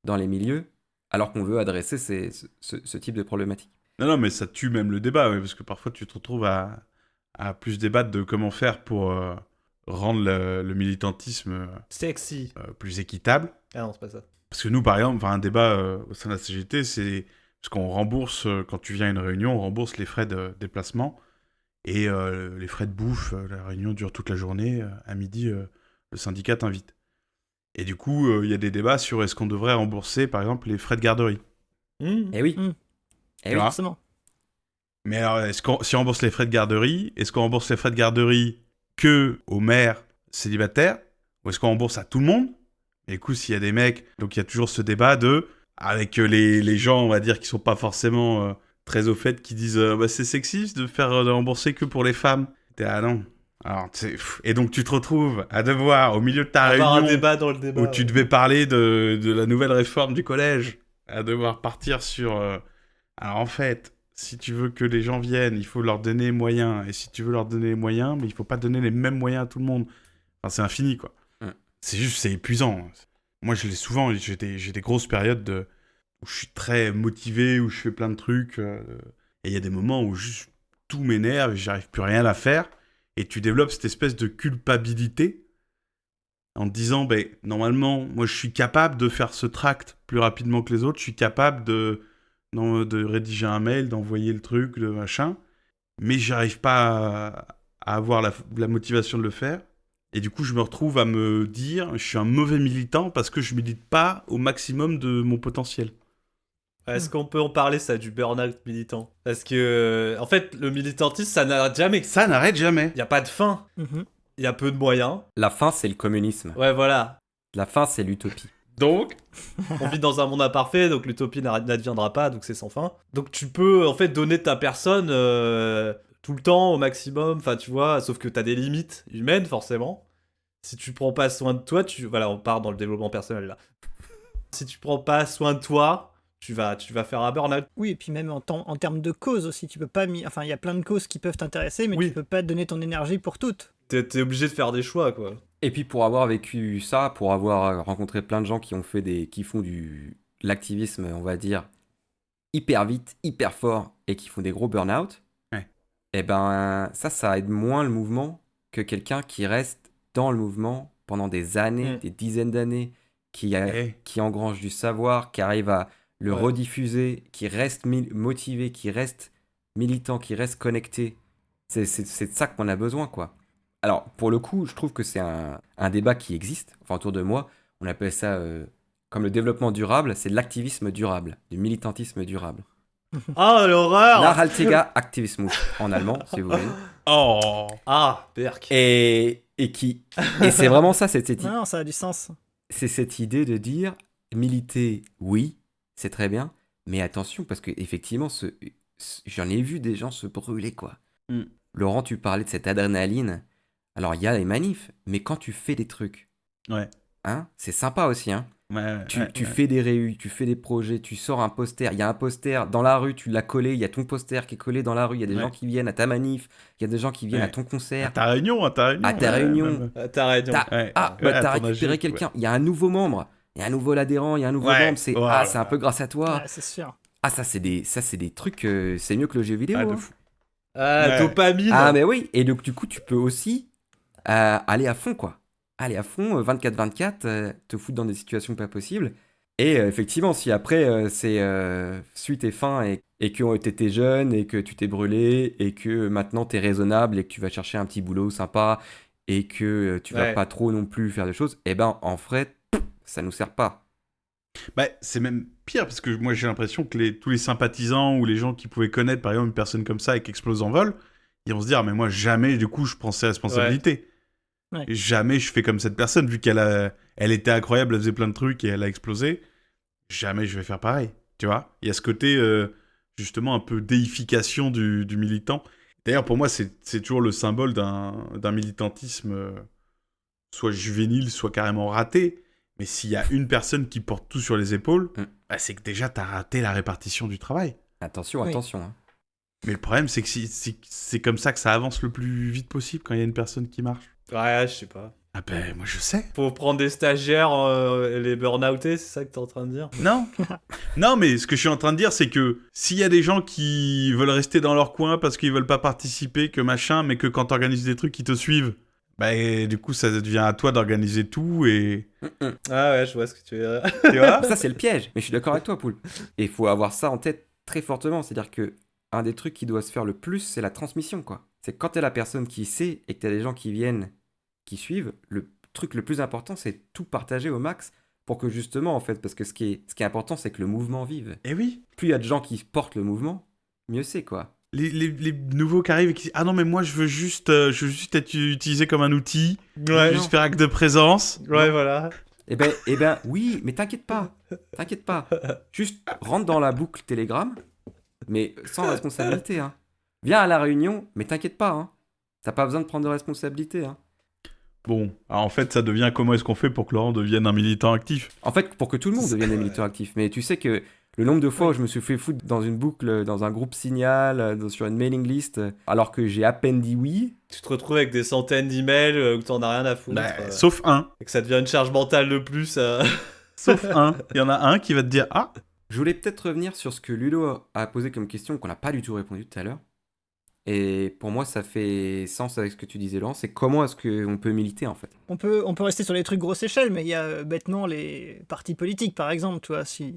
dans les milieux, alors qu'on veut adresser ce type de problématique. Non, mais ça tue même le débat, ouais, parce que parfois tu te retrouves à plus débattre de comment faire pour rendre le militantisme Sexy. plus équitable. Ah non, c'est pas ça. Parce que nous, par exemple, un débat au sein de la CGT, c'est Parce qu'on rembourse, quand tu viens à une réunion, on rembourse les frais de déplacement et les frais de bouffe. La réunion dure toute la journée. À midi, le syndicat t'invite. Et du coup, il y a des débats sur est-ce qu'on devrait rembourser, par exemple, les frais de garderie. Eh oui. Tu vois. Forcément. Mais alors, si on rembourse les frais de garderie, est-ce qu'on rembourse les frais de garderie que aux mères célibataires ou est-ce qu'on rembourse à tout le monde? Et du coup, s'il y a des mecs, donc il y a toujours ce débat avec les gens, on va dire, qui sont pas forcément très au fait, qui disent bah, c'est sexiste de faire rembourser que pour les femmes. Ah non. Alors, et donc tu te retrouves à devoir, au milieu de ta Avoir réunion, un débat dans le débat. où tu devais parler de la nouvelle réforme du collège, à devoir partir sur... Alors en fait, si tu veux que les gens viennent, il faut leur donner les moyens. Et si tu veux leur donner les moyens, mais il faut pas donner les mêmes moyens à tout le monde. Enfin, c'est infini, quoi. C'est épuisant. Moi, je l'ai souvent, j'ai des grosses périodes où je suis très motivé, où je fais plein de trucs. Et il y a des moments où juste tout m'énerve et j'arrive plus rien à faire. Et tu développes cette espèce de culpabilité en te disant, ben, normalement, moi, je suis capable de faire ce tract plus rapidement que les autres. Je suis capable de rédiger un mail, d'envoyer le truc, de machin. Mais j'arrive pas à avoir la motivation de le faire. Et du coup, je me retrouve à me dire, je suis un mauvais militant parce que je milite pas au maximum de mon potentiel. Est-ce qu'on peut en parler, ça, du burn-out militant? Parce que, en fait, le militantisme, ça n'arrête jamais. Ça n'arrête jamais. Il n'y a pas de fin. Il y a peu de moyens. La fin, c'est le communisme. Ouais, voilà. La fin, c'est l'utopie. Donc, On vit dans un monde imparfait, donc l'utopie n'adviendra pas, donc c'est sans fin. Donc tu peux, en fait, donner ta personne tout le temps, au maximum, enfin, tu vois, sauf que t'as des limites humaines, forcément. Si tu prends pas soin de toi, voilà, on part dans le développement personnel, là. Si tu prends pas soin de toi, tu vas faire un burn-out. Oui, et puis même en termes de causes aussi, tu peux pas... Enfin, il y a plein de causes qui peuvent t'intéresser, mais Oui. tu peux pas donner ton énergie pour toutes. T'es obligé de faire des choix, quoi. Et puis pour avoir vécu ça, pour avoir rencontré plein de gens qui font l'activisme, on va dire, hyper vite, hyper fort, et qui font des gros burn-out, et ben ça aide moins le mouvement que quelqu'un qui reste dans le mouvement pendant des années, des dizaines d'années, qui engrange du savoir, qui arrive à le rediffuser, qui reste motivé, qui reste militant, qui reste connecté. C'est de ça qu'on a besoin, quoi. Alors, pour le coup, je trouve que c'est un débat qui existe. Enfin, autour de moi, on appelle ça comme le développement durable, c'est de l'activisme durable, du militantisme durable. Ah, l'horreur! Nachhaltiger Aktivismus, en allemand, si vous voulez. oh, Ah, Berk. Et c'est vraiment ça, Non, ça a du sens. c'est cette idée de dire, militer, oui, c'est très bien, mais attention, parce que effectivement, j'en ai vu des gens se brûler, quoi. Laurent, tu parlais de cette adrénaline. Alors, il y a les manifs, mais quand tu fais des trucs, hein, c'est sympa aussi, hein. Tu fais des réus, tu fais des projets, tu sors un poster, il y a un poster dans la rue, tu l'as collé, il y a ton poster qui est collé dans la rue, il y a des gens qui viennent à ta manif, il y a des gens qui viennent à ton concert. à ta réunion. À ta réunion. T'as raison. T'as récupéré quelqu'un, il y a un nouveau membre, il y a un nouveau adhérent, il y a un nouveau membre, c'est un peu grâce à toi. Ouais, c'est sûr. Ah, ça c'est des trucs, c'est mieux que le jeu vidéo. de hein. fou. Dopamine. Ah, mais oui, et donc du coup, tu peux aussi aller à fond, quoi. Aller à fond, 24-24, te foutre dans des situations pas possibles. Et effectivement, si après, c'est suite et fin, et que t'étais jeune, et que tu t'es brûlé, et que maintenant t'es raisonnable, et que tu vas chercher un petit boulot sympa, et que tu vas pas trop non plus faire de choses, eh ben, en fait, ça nous sert pas. Bah, c'est même pire, parce que moi j'ai l'impression que tous les sympathisants ou les gens qui pouvaient connaître par exemple une personne comme ça et qui explose en vol, ils vont se dire mais moi jamais du coup je prends ces responsabilités. Jamais je fais comme cette personne, vu elle était incroyable, elle faisait plein de trucs et elle a explosé. Jamais je vais faire pareil, tu vois. Il y a ce côté justement un peu déification du militant. D'ailleurs pour moi c'est toujours le symbole d'un militantisme soit juvénile, soit carrément raté. Mais s'il y a une personne qui porte tout sur les épaules, bah, c'est que déjà, t'as raté la répartition du travail. Attention. Hein. Mais le problème, c'est que c'est comme ça que ça avance le plus vite possible quand il y a une personne qui marche. Ouais, je sais pas. Ah ben, moi, je sais. Faut prendre des stagiaires et les burn-outer, c'est ça que t'es en train de dire? Non. Non, mais ce que je suis en train de dire, c'est que s'il y a des gens qui veulent rester dans leur coin parce qu'ils veulent pas participer, que machin, mais que quand t'organises des trucs, ils te suivent, bah, du coup, ça devient à toi d'organiser tout et... Ah ouais, je vois ce que tu veux dire. Tu vois? Ça, c'est le piège. Mais je suis d'accord avec toi, Poul. Et il faut avoir ça en tête très fortement. C'est-à-dire que un des trucs qui doit se faire le plus, c'est la transmission, quoi. C'est quand t'es la personne qui sait et que t'as des gens qui viennent, qui suivent, le truc le plus important, c'est tout partager au max pour que justement, en fait, parce que ce qui est important, c'est que le mouvement vive. Eh oui. Plus il y a de gens qui portent le mouvement, mieux c'est, quoi. Les nouveaux qui arrivent et qui disent « Ah non, mais moi, je veux juste être utilisé comme un outil. Ouais, Juste faire acte de présence. » ouais, voilà. Eh ben, oui, mais t'inquiète pas. Juste rentre dans la boucle Telegram, mais sans responsabilité, hein. Viens à la réunion, mais t'inquiète pas, hein. T'as pas besoin de prendre de responsabilité, hein. Bon, alors en fait, ça devient comment est-ce qu'on fait pour que Laurent devienne un militant actif? En fait, pour que tout le monde devienne un militant actif. Mais tu sais que le nombre de fois où je me suis fait foutre dans une boucle, dans un groupe Signal, sur une mailing list, alors que j'ai à peine dit oui. Tu te retrouves avec des centaines d'emails où t'en as rien à foutre. Sauf un. Et que ça devient une charge mentale de plus. Sauf un. Il y en a un qui va te dire « Ah !» Je voulais peut-être revenir sur ce que Ludo a posé comme question, qu'on n'a pas du tout répondu tout à l'heure. Et pour moi, ça fait sens avec ce que tu disais, Laurent. C'est comment est-ce qu'on peut militer, en fait. On peut rester sur les trucs grosse échelle, mais il y a bêtement les partis politiques, par exemple, tu vois, si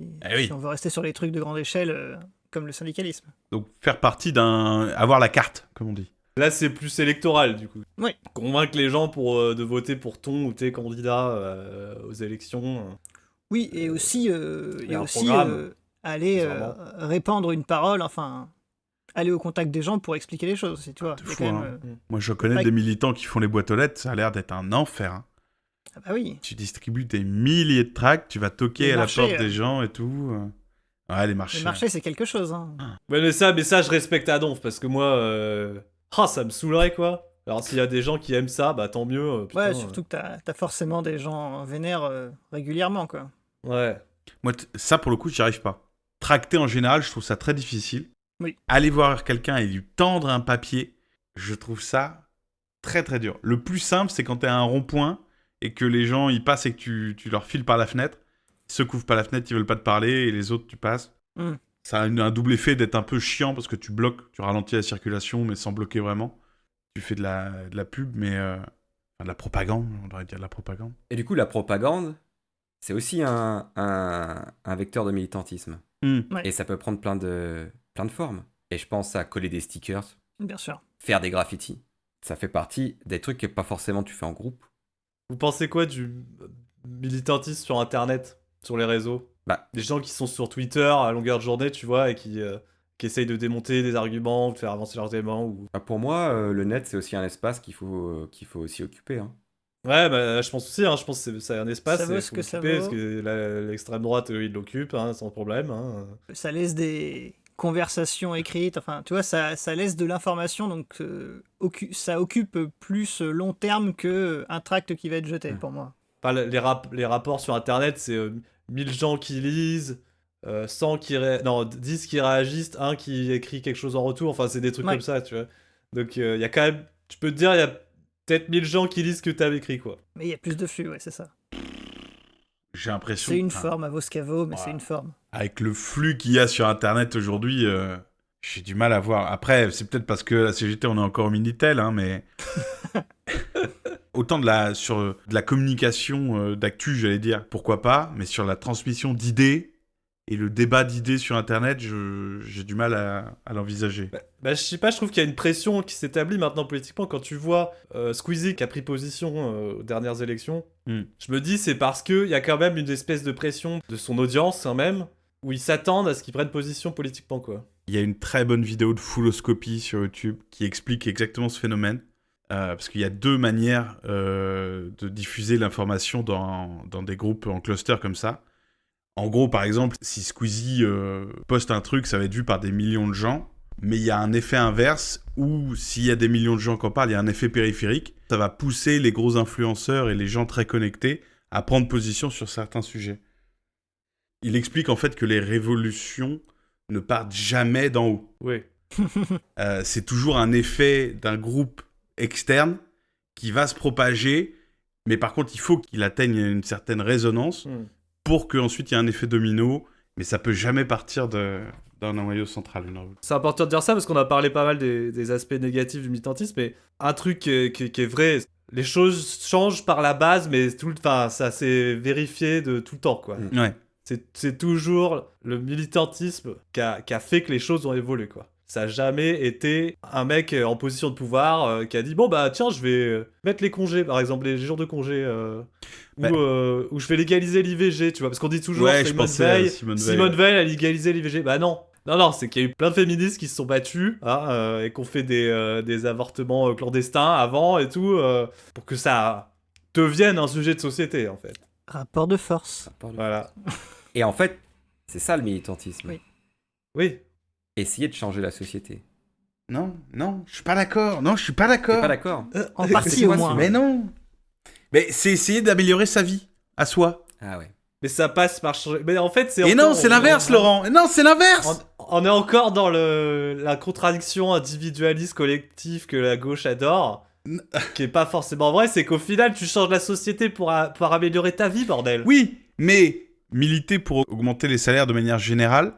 on veut rester sur les trucs de grande échelle, comme le syndicalisme. Donc faire partie avoir la carte, comme on dit. Là, c'est plus électoral, du coup. Oui. Convaincre les gens de voter pour ton ou tes candidats aux élections. Oui, et aussi, aller répandre une parole, enfin, aller au contact des gens pour expliquer les choses, tu vois. Fou, hein. Moi, je connais des militants qui font les boîtes aux lettres, ça a l'air d'être un enfer. Hein. Ah bah oui. Tu distribues des milliers de tracts, tu vas toquer à la porte des gens et tout. Ouais, les marchés. Les marchés, c'est quelque chose. Hein. Ouais, mais ça, je respecte à donf, parce que moi, ça me saoulerait, quoi. Alors, s'il y a des gens qui aiment ça, bah tant mieux. Putain, ouais, surtout que t'as forcément des gens vénères régulièrement, quoi. Ouais. Moi, ça, pour le coup, j'y arrive pas. Tracter, en général, je trouve ça très difficile. Oui. Aller voir quelqu'un et lui tendre un papier, je trouve ça très, très dur. Le plus simple, c'est quand t'es à un rond-point et que les gens, ils passent et que tu leur files par la fenêtre. Ils se couvrent pas la fenêtre, ils veulent pas te parler et les autres, tu passes. Ça a un double effet d'être un peu chiant parce que tu bloques, tu ralentis la circulation, mais sans bloquer vraiment. Tu fais de la pub, mais... de la propagande, on devrait dire de la propagande. Et du coup, la propagande, c'est aussi un vecteur de militantisme. Ouais. Et ça peut prendre plein de formes. Et je pense à coller des stickers. Bien sûr. Faire des graffitis. Ça fait partie des trucs que pas forcément tu fais en groupe. Vous pensez quoi du militantisme sur Internet, sur les réseaux? Des gens qui sont sur Twitter à longueur de journée, tu vois, et qui essayent de démonter des arguments, de faire avancer leurs éléments. Ou... Pour moi, le net, c'est aussi un espace qu'il faut aussi occuper. Hein. Ouais, je pense aussi, hein, je pense que c'est un espace. Ça vaut ce que ça vaut. Parce que l'extrême droite, il l'occupe, hein, sans problème. Hein. Ça laisse des conversations écrites, enfin, tu vois, ça laisse de l'information, donc ça occupe plus long terme qu'un tract qui va être jeté, pour moi. Enfin, les rapports sur Internet, c'est 1000 gens qui lisent, 100 10 qui réagissent, 1 qui écrit quelque chose en retour, enfin, c'est des trucs comme ça, tu vois. Donc, il y a quand même, tu peux te dire, il y a peut-être 1000 gens qui lisent ce que tu as écrit, quoi. Mais il y a plus de flux, ouais, c'est ça. J'ai l'impression... C'est une forme à vos scavos, mais c'est une forme. Avec le flux qu'il y a sur Internet aujourd'hui, j'ai du mal à voir. Après, c'est peut-être parce que la CGT, on est encore au Minitel, hein, mais... Autant sur de la communication d'actu, j'allais dire, pourquoi pas, mais sur la transmission d'idées et le débat d'idées sur Internet, j'ai du mal à l'envisager. Je sais pas, je trouve qu'il y a une pression qui s'établit maintenant politiquement. Quand tu vois Squeezie qui a pris position aux dernières élections, je me dis c'est parce qu'il y a quand même une espèce de pression de son audience quand même, où ils s'attendent à ce qu'ils prennent position politiquement, quoi. Il y a une très bonne vidéo de Fulloscopy sur YouTube qui explique exactement ce phénomène. Parce qu'il y a deux manières de diffuser l'information dans des groupes en cluster comme ça. En gros, par exemple, si Squeezie poste un truc, ça va être vu par des millions de gens. Mais il y a un effet inverse où s'il y a des millions de gens qui en parlent, il y a un effet périphérique. Ça va pousser les gros influenceurs et les gens très connectés à prendre position sur certains sujets. Il explique en fait que les révolutions ne partent jamais d'en haut. Oui. C'est toujours un effet d'un groupe externe qui va se propager, mais par contre il faut qu'il atteigne une certaine résonance pour qu'ensuite il y ait un effet domino, mais ça peut jamais partir d'un noyau central. C'est important de dire ça parce qu'on a parlé pas mal des aspects négatifs du militantisme, mais un truc qui est vrai, les choses changent par la base, mais ça s'est vérifié de tout le temps, quoi. Ouais. C'est toujours le militantisme qui a fait que les choses ont évolué, quoi. Ça n'a jamais été un mec en position de pouvoir qui a dit bon bah tiens je vais mettre les congés par exemple les jours de congés ou je vais légaliser l'IVG, tu vois, parce qu'on dit toujours Simone Veil a légalisé l'IVG. Bah non, c'est qu'il y a eu plein de féministes qui se sont battues et qui ont fait des avortements clandestins avant et tout pour que ça devienne un sujet de société en fait. Rapport de force. Voilà. Et en fait, c'est ça le militantisme. Oui. Essayer de changer la société. Non, je suis pas d'accord. T'es pas d'accord En partie au moins. Mais non. Mais c'est essayer d'améliorer sa vie, à soi. Ah ouais. Mais ça passe par changer. Mais en fait, c'est. Et non, c'est l'inverse, Laurent. Non, c'est l'inverse. On est encore dans la contradiction individualiste collective que la gauche adore, qui est pas forcément vrai. C'est qu'au final, tu changes la société pour améliorer ta vie, bordel. Oui, mais militer pour augmenter les salaires de manière générale,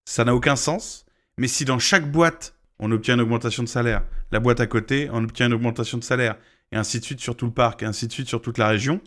ça n'a aucun sens. Mais si dans chaque boîte, on obtient une augmentation de salaire, la boîte à côté, on obtient une augmentation de salaire, et ainsi de suite sur tout le parc, et ainsi de suite sur toute la région,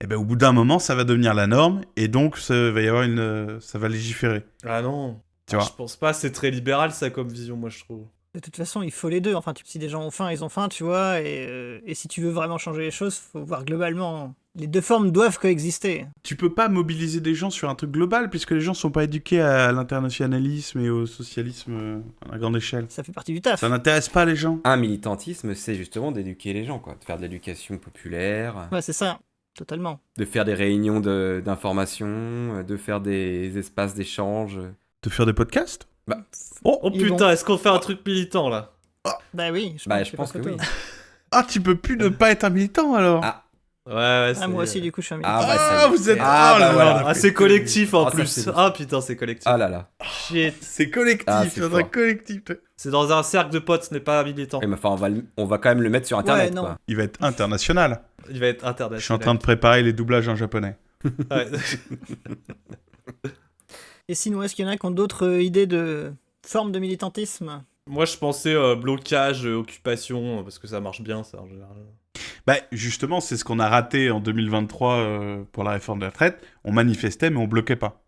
eh ben, au bout d'un moment, ça va devenir la norme, et donc ça va légiférer. Ah non. Tu vois. Je pense pas, c'est très libéral ça comme vision, moi je trouve. De toute façon, il faut les deux. Enfin, si des gens ont faim, ils ont faim, tu vois. Et si tu veux vraiment changer les choses, faut voir globalement. Les deux formes doivent coexister. Tu peux pas mobiliser des gens sur un truc global, puisque les gens sont pas éduqués à l'internationalisme et au socialisme à grande échelle. Ça fait partie du taf. Ça n'intéresse pas les gens. Un militantisme, c'est justement d'éduquer les gens, quoi. De faire de l'éducation populaire. Ouais, c'est ça. Totalement. De faire des réunions d'information, de faire des espaces d'échange. De faire des podcasts. Oh putain, est-ce qu'on fait un truc militant là? Bah oui, je pense que oui. Ah, tu peux plus ne pas être un militant alors. Ah. Ouais, moi aussi, du coup, je suis un militant. Ah, vous êtes. Ah, c'est collectif en Ah, ça, plus. c'est- Ah putain, c'est collectif. Ah là là. Shit. C'est collectif, Ah, c'est c'est un fort. collectif. C'est dans un cercle de potes, ce n'est pas militant. Mais enfin, on va quand même le mettre sur Internet, non. quoi. Il va être international. Il va être international. Je suis en train de préparer les doublages en japonais. Ouais. Et sinon, est-ce qu'il y en a qui ont d'autres idées de formes de militantisme? Moi, je pensais blocage, occupation, parce que ça marche bien, ça, en général. Bah, justement, c'est ce qu'on a raté en 2023 pour la réforme des retraites. On manifestait, mais on bloquait pas.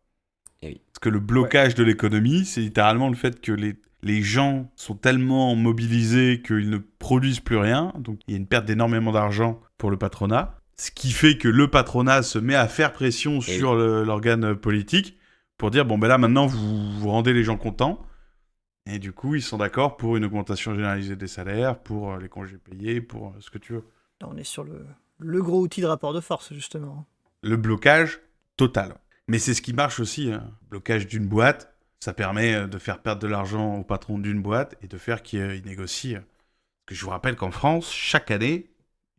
Eh oui. Parce que le blocage de l'économie, c'est littéralement le fait que les gens sont tellement mobilisés qu'ils ne produisent plus rien. Donc, il y a une perte d'énormément d'argent pour le patronat. Ce qui fait que le patronat se met à faire pression sur l'organe politique pour dire, bon, ben là, maintenant, vous rendez les gens contents. Et du coup, ils sont d'accord pour une augmentation généralisée des salaires, pour les congés payés, pour ce que tu veux. Là, on est sur le gros outil de rapport de force, justement. Le blocage total. Mais c'est ce qui marche aussi. Hein. Blocage d'une boîte, ça permet de faire perdre de l'argent au patron d'une boîte et de faire qu'il négocie. Parce que je vous rappelle qu'en France, chaque année,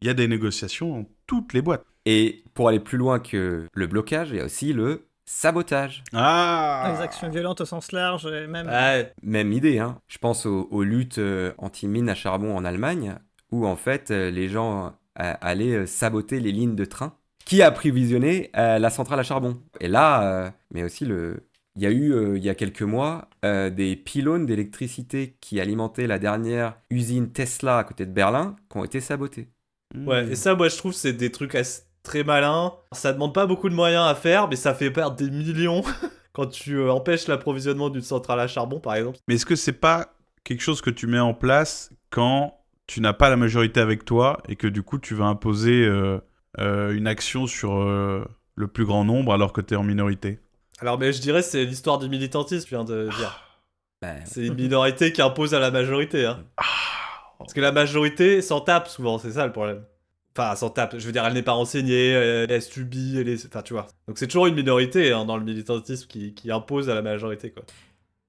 il y a des négociations dans toutes les boîtes. Et pour aller plus loin que le blocage, il y a aussi le sabotage. Ah, Les actions violentes au sens large, et même... Ouais. Même idée, hein. Je pense aux luttes anti-mines à charbon en Allemagne, où en fait les gens allaient saboter les lignes de train qui approvisionnaient la centrale à charbon. Et là, mais aussi il y a eu, il y a quelques mois, des pylônes d'électricité qui alimentaient la dernière usine Tesla à côté de Berlin, qui ont été sabotés. Ouais, et ça, moi, je trouve, c'est des trucs très malins. Ça demande pas beaucoup de moyens à faire, mais ça fait perdre des millions quand tu empêches l'approvisionnement d'une centrale à charbon, par exemple. Mais est-ce que c'est pas quelque chose que tu mets en place quand tu n'as pas la majorité avec toi et que du coup tu vas imposer une action sur le plus grand nombre alors que tu es en minorité? Alors, mais je dirais, c'est l'histoire du militantisme, je viens de dire. Ben, C'est une minorité qui impose à la majorité, hein. Parce que la majorité s'en tape souvent, c'est ça le problème. Enfin, s'en tape, je veux dire, elle n'est pas renseignée, elle subit, enfin, tu vois. Donc c'est toujours une minorité hein, dans le militantisme qui impose à la majorité, quoi.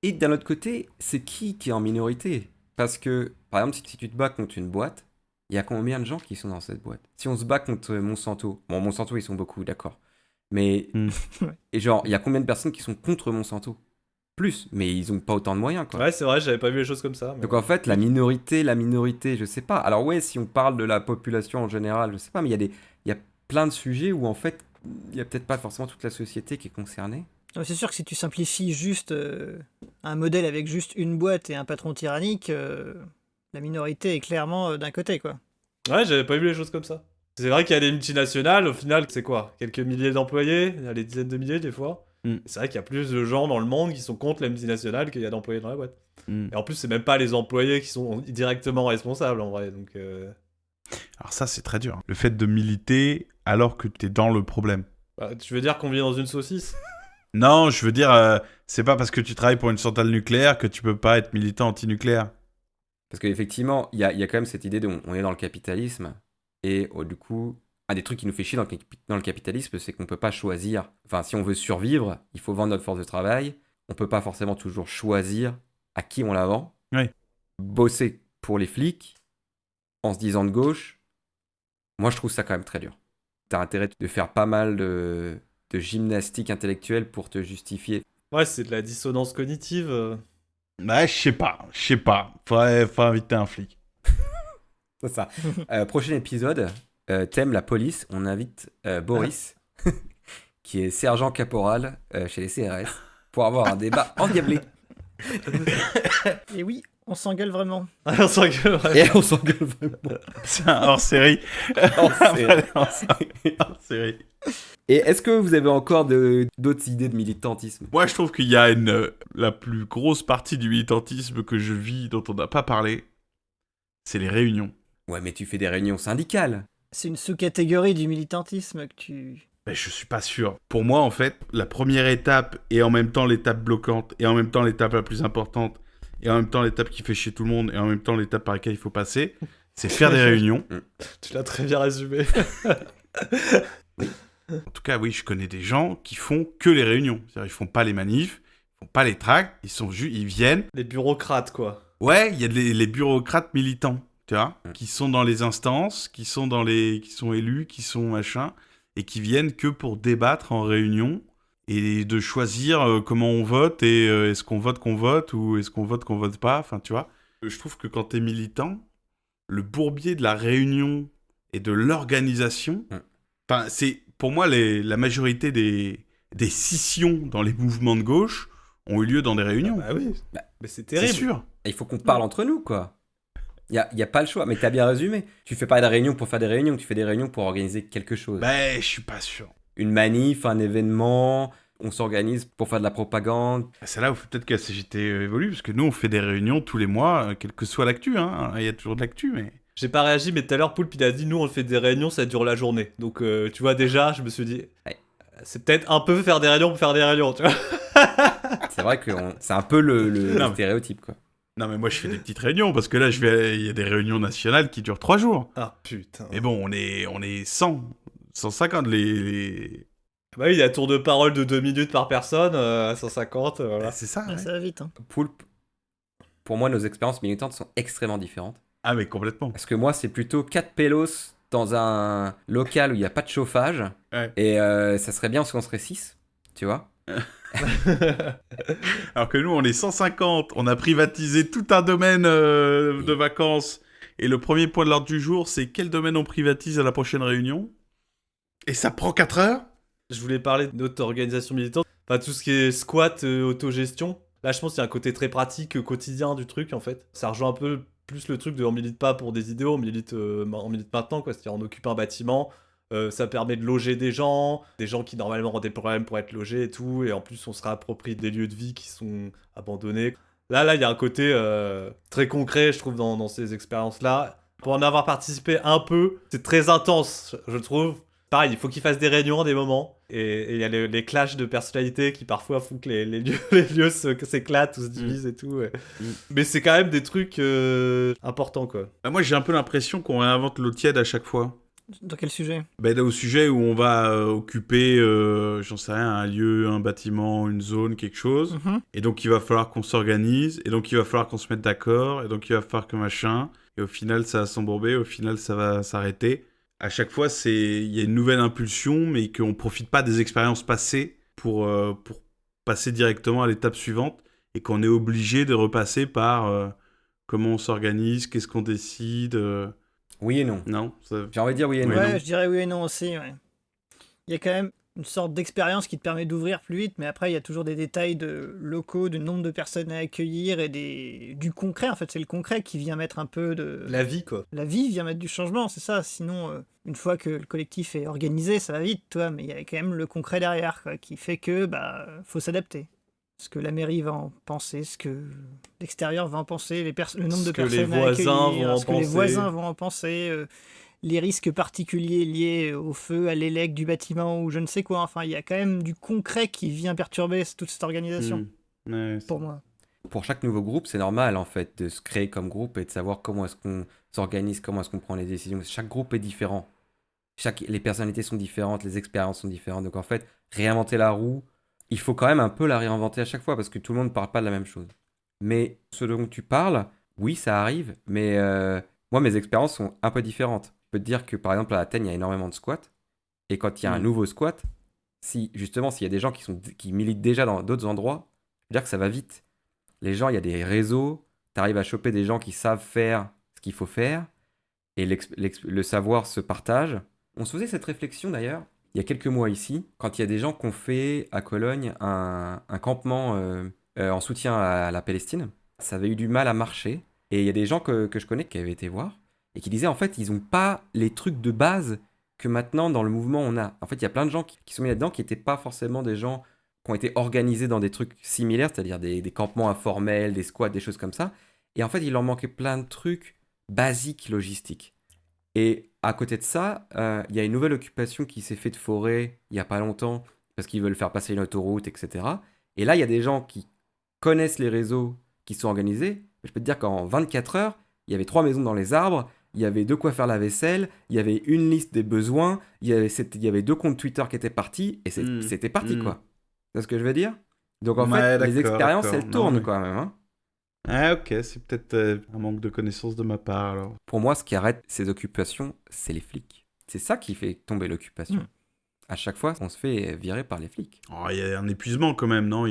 Et d'un autre côté, c'est qui est en minorité? Parce que, par exemple, si tu te bats contre une boîte, il y a combien de gens qui sont dans cette boîte? Si on se bat contre Monsanto, bon, Monsanto, ils sont beaucoup, d'accord. Mais, et genre, il y a combien de personnes qui sont contre Monsanto? Plus, mais ils ont pas autant de moyens, quoi. Ouais, c'est vrai, j'avais pas vu les choses comme ça. Mais... Donc en fait, la minorité, je sais pas. Alors ouais, si on parle de la population en général, je sais pas, mais il y a plein de sujets où en fait, il y a peut-être pas forcément toute la société qui est concernée. C'est sûr que si tu simplifies juste un modèle avec juste une boîte et un patron tyrannique, la minorité est clairement d'un côté, quoi. Ouais, j'avais pas vu les choses comme ça. C'est vrai qu'il y a des multinationales, au final, c'est quoi? Quelques milliers d'employés, il y a des dizaines de milliers des fois. C'est vrai qu'il y a plus de gens dans le monde qui sont contre les multinationales qu'il y a d'employés dans la boîte. Et en plus, c'est même pas les employés qui sont directement responsables en vrai. Donc, Alors ça, c'est très dur. Le fait de militer alors que t'es dans le problème. tu veux dire qu'on vit dans une saucisse? Non, je veux dire, c'est pas parce que tu travailles pour une centrale nucléaire que tu peux pas être militant anti-nucléaire. Parce qu'effectivement, il y a quand même cette idée on est dans le capitalisme. Et du coup, un des trucs qui nous fait chier dans le capitalisme, c'est qu'on peut pas choisir. Enfin, si on veut survivre, il faut vendre notre force de travail. On peut pas forcément toujours choisir à qui on la vend. Oui. Bosser pour les flics, en se disant de gauche, moi je trouve ça quand même très dur. T'as intérêt de faire pas mal de gymnastique intellectuelle pour te justifier. Ouais, c'est de la dissonance cognitive. Ouais, je sais pas. Faudrait inviter un flic. C'est ça. Prochain épisode, thème la police. On invite Boris, qui est sergent caporal chez les CRS, pour avoir un débat endiablé. Et oui, on s'engueule vraiment. On s'engueule, ouais. Et on s'engueule vraiment. C'est un hors-série. Hors-série. Et est-ce que vous avez encore d'autres idées de militantisme? Moi, je trouve qu'il y a la plus grosse partie du militantisme que je vis, dont on n'a pas parlé, c'est les réunions. Ouais, mais tu fais des réunions syndicales. C'est une sous-catégorie du militantisme que tu... Ben, je suis pas sûr. Pour moi, en fait, la première étape, et en même temps l'étape bloquante, et en même temps l'étape la plus importante, et en même temps l'étape qui fait chier tout le monde, et en même temps l'étape par laquelle il faut passer, c'est faire des réunions. Tu l'as très bien résumé. En tout cas, oui, je connais des gens qui font que les réunions. C'est-à-dire, ils font pas les manifs, ils font pas les tracts, ils viennent. Les bureaucrates, quoi. Ouais, il y a les bureaucrates militants, tu vois, qui sont dans les instances, qui sont élus, qui sont machin, et qui viennent que pour débattre en réunion et de choisir comment on vote et est-ce qu'on vote ou est-ce qu'on vote pas. Enfin, tu vois. Je trouve que quand t'es militant, le bourbier de la réunion et de l'organisation, enfin, c'est pour moi la majorité des scissions dans les mouvements de gauche ont eu lieu dans des réunions. Ah oui. Mais c'est terrible. C'est sûr. Il faut qu'on parle entre nous, quoi. Il y a pas le choix, mais t'as bien résumé. Tu fais pas des réunions pour faire des réunions, tu fais des réunions pour organiser quelque chose. Ben, je suis pas sûr. Une manif, un événement, on s'organise pour faire de la propagande. C'est là où peut-être que la CGT évolue, parce que nous, on fait des réunions tous les mois, quelle que soit l'actu. Hein. Il y a toujours de l'actu, mais... J'ai pas réagi, mais tout à l'heure, Poulpe, il a dit, nous, on fait des réunions, ça dure la journée. Donc, tu vois, déjà, je me suis dit, ouais. C'est peut-être un peu faire des réunions pour faire des réunions, tu vois. C'est vrai que c'est un peu le stéréotype, quoi. Non, mais moi, je fais des petites réunions, parce que là, il y a des réunions nationales qui durent 3 jours. Ah, putain. Mais bon, on est 100, 150 les... Bah oui, il y a tour de parole de 2 minutes par personne, 150, voilà. C'est ça, ouais. Ça va vite. Hein. Poulpe, pour moi, nos expériences militantes sont extrêmement différentes. Ah, mais complètement. Parce que moi, c'est plutôt 4 pélos dans un local où il n'y a pas de chauffage. Ouais. Et ça serait bien parce qu'on serait 6, tu vois. Alors que nous, on est 150, on a privatisé tout un domaine de vacances. Et le premier point de l'ordre du jour, c'est quel domaine on privatise à la prochaine réunion. Et ça prend 4 heures. Je voulais parler de notre organisation militante. Enfin, tout ce qui est squat, autogestion. Là, je pense qu'il y a un côté très pratique, quotidien du truc, en fait. Ça rejoint un peu plus le truc de on milite pas pour des idéaux, on milite maintenant, quoi. C'est-à-dire on occupe un bâtiment, ça permet de loger des gens qui normalement ont des problèmes pour être logés et tout, et en plus on se réapproprie des lieux de vie qui sont abandonnés. Là, il y a un côté très concret, je trouve, dans ces expériences-là. Pour en avoir participé un peu, c'est très intense, je trouve. Pareil, il faut qu'ils fassent des réunions à des moments. Et il y a les clashs de personnalités qui parfois font que les lieux s'éclatent ou se divisent et tout. Ouais. Mais c'est quand même des trucs importants, quoi. Moi, j'ai un peu l'impression qu'on réinvente l'eau tiède à chaque fois. Dans quel sujet ? Ben, au sujet où on va occuper, j'en sais rien, un lieu, un bâtiment, une zone, quelque chose. Et donc, il va falloir qu'on s'organise. Et donc, il va falloir qu'on se mette d'accord. Et donc, il va falloir que machin. Et au final, ça va s'embourber. Au final, ça va s'arrêter. À chaque fois, il y a une nouvelle impulsion, mais qu'on ne profite pas des expériences passées pour passer directement à l'étape suivante et qu'on est obligé de repasser par comment on s'organise, qu'est-ce qu'on décide. Oui et non. Non J'ai envie de dire oui et non. Ouais, je dirais oui et non aussi. Ouais. Il y a quand même une sorte d'expérience qui te permet d'ouvrir plus vite, mais après il y a toujours des détails de locaux, du nombre de personnes à accueillir et du concret. En fait, c'est le concret qui vient mettre un peu de... La vie, quoi. La vie vient mettre du changement, c'est ça. Sinon, une fois que le collectif est organisé, ça va vite, toi, mais il y a quand même le concret derrière, quoi, qui fait que faut s'adapter. Ce que la mairie va en penser, ce que l'extérieur va en penser, le nombre de personnes à accueillir, ce que les voisins vont en penser, les risques particuliers liés au feu, à l'élec du bâtiment ou je ne sais quoi. Enfin, il y a quand même du concret qui vient perturber toute cette organisation, pour moi. Pour chaque nouveau groupe, c'est normal en fait de se créer comme groupe et de savoir comment est-ce qu'on s'organise, comment est-ce qu'on prend les décisions. Chaque groupe est différent. Les personnalités sont différentes, les expériences sont différentes. Donc en fait, réinventer la roue, il faut quand même un peu la réinventer à chaque fois parce que tout le monde ne parle pas de la même chose. Mais ce dont tu parles, oui, ça arrive, mais moi, mes expériences sont un peu différentes. Je peux te dire que par exemple, à Athènes, il y a énormément de squats. Et quand il y a un nouveau squat, s'il y a des gens qui militent déjà dans d'autres endroits, je veux dire que ça va vite. Les gens, il y a des réseaux, tu arrives à choper des gens qui savent faire ce qu'il faut faire, et le savoir se partage. On se faisait cette réflexion d'ailleurs, il y a quelques mois ici, quand il y a des gens qui ont fait à Cologne un campement en soutien à la Palestine. Ça avait eu du mal à marcher, et il y a des gens que je connais qui avaient été voir, et qui disaient en fait, ils n'ont pas les trucs de base que maintenant dans le mouvement on a. En fait, il y a plein de gens qui sont mis là-dedans qui n'étaient pas forcément des gens qui ont été organisés dans des trucs similaires, c'est-à-dire des campements informels, des squats, des choses comme ça. Et en fait, il leur manquait plein de trucs basiques logistiques. Et à côté de ça, il y a une nouvelle occupation qui s'est faite de forêt il n'y a pas longtemps, parce qu'ils veulent faire passer une autoroute, etc. Et là, il y a des gens qui connaissent les réseaux qui sont organisés. Je peux te dire qu'en 24 heures, il y avait 3 maisons dans les arbres, il y avait de quoi faire la vaisselle, il y avait une liste des besoins, il y avait 2 comptes Twitter qui étaient partis, et c'était parti, quoi. C'est ce que je veux dire? Donc en fait, les expériences, elles tournent quand même. Hein. Ah ok, c'est peut-être un manque de connaissances de ma part alors. Pour moi, ce qui arrête ces occupations, c'est les flics. C'est ça qui fait tomber l'occupation. À chaque fois, on se fait virer par les flics. Oh, il y a un épuisement quand même, non?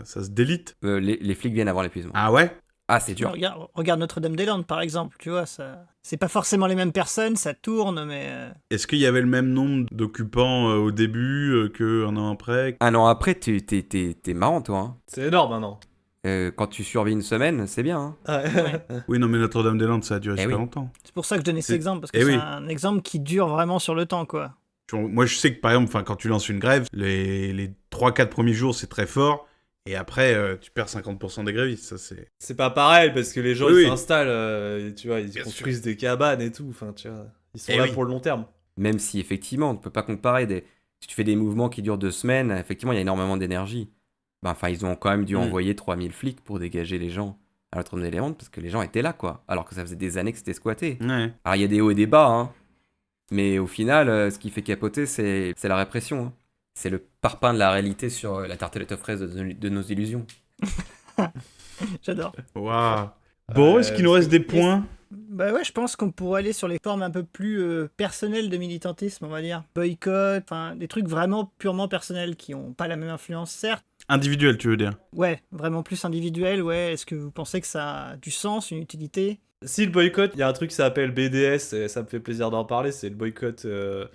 Ça se délite. Les flics viennent avant l'épuisement. Ah ouais? Ah, c'est dur. Regarde Notre-Dame-des-Landes, par exemple, tu vois, ça... c'est pas forcément les mêmes personnes, ça tourne, mais... Est-ce qu'il y avait le même nombre d'occupants au début qu'un an après? Un an après, t'es marrant, toi. Hein. C'est énorme, maintenant. Quand tu survis une semaine, c'est bien. Hein. Ouais. Oui, non, mais Notre-Dame-des-Landes, ça a duré super longtemps. C'est pour ça que je donnais cet exemple, parce que c'est un exemple qui dure vraiment sur le temps, quoi. Moi, je sais que, par exemple, quand tu lances une grève, les 3-4 premiers jours, c'est très fort. Et après, tu perds 50% des grévistes, ça c'est... C'est pas pareil, parce que les gens, ils s'installent, tu vois, ils construisent des cabanes et tout, enfin, tu vois, ils sont là pour le long terme. Même si, effectivement, on ne peut pas comparer, si tu fais des mouvements qui durent 2 semaines, effectivement, il y a énormément d'énergie. Enfin, ils ont quand même dû envoyer 3000 flics pour dégager les gens à Notre-Dame-des-Landes, parce que les gens étaient là, quoi, alors que ça faisait des années que c'était squatté. Ouais. Alors, il y a des hauts et des bas, hein, mais au final, ce qui fait capoter, c'est la répression, hein. C'est le parpaing de la réalité sur la tartelette aux fraises de nos illusions. J'adore. Waouh. Bon, est-ce qu'il nous reste des points? Bah ouais, je pense qu'on pourrait aller sur les formes un peu plus personnelles de militantisme, on va dire. Boycott, enfin, des trucs vraiment purement personnels qui n'ont pas la même influence, certes. Individuel, tu veux dire? Ouais, vraiment plus individuel, ouais. Est-ce que vous pensez que ça a du sens, une utilité? Si le boycott, il y a un truc qui s'appelle BDS, et ça me fait plaisir d'en parler, c'est le boycott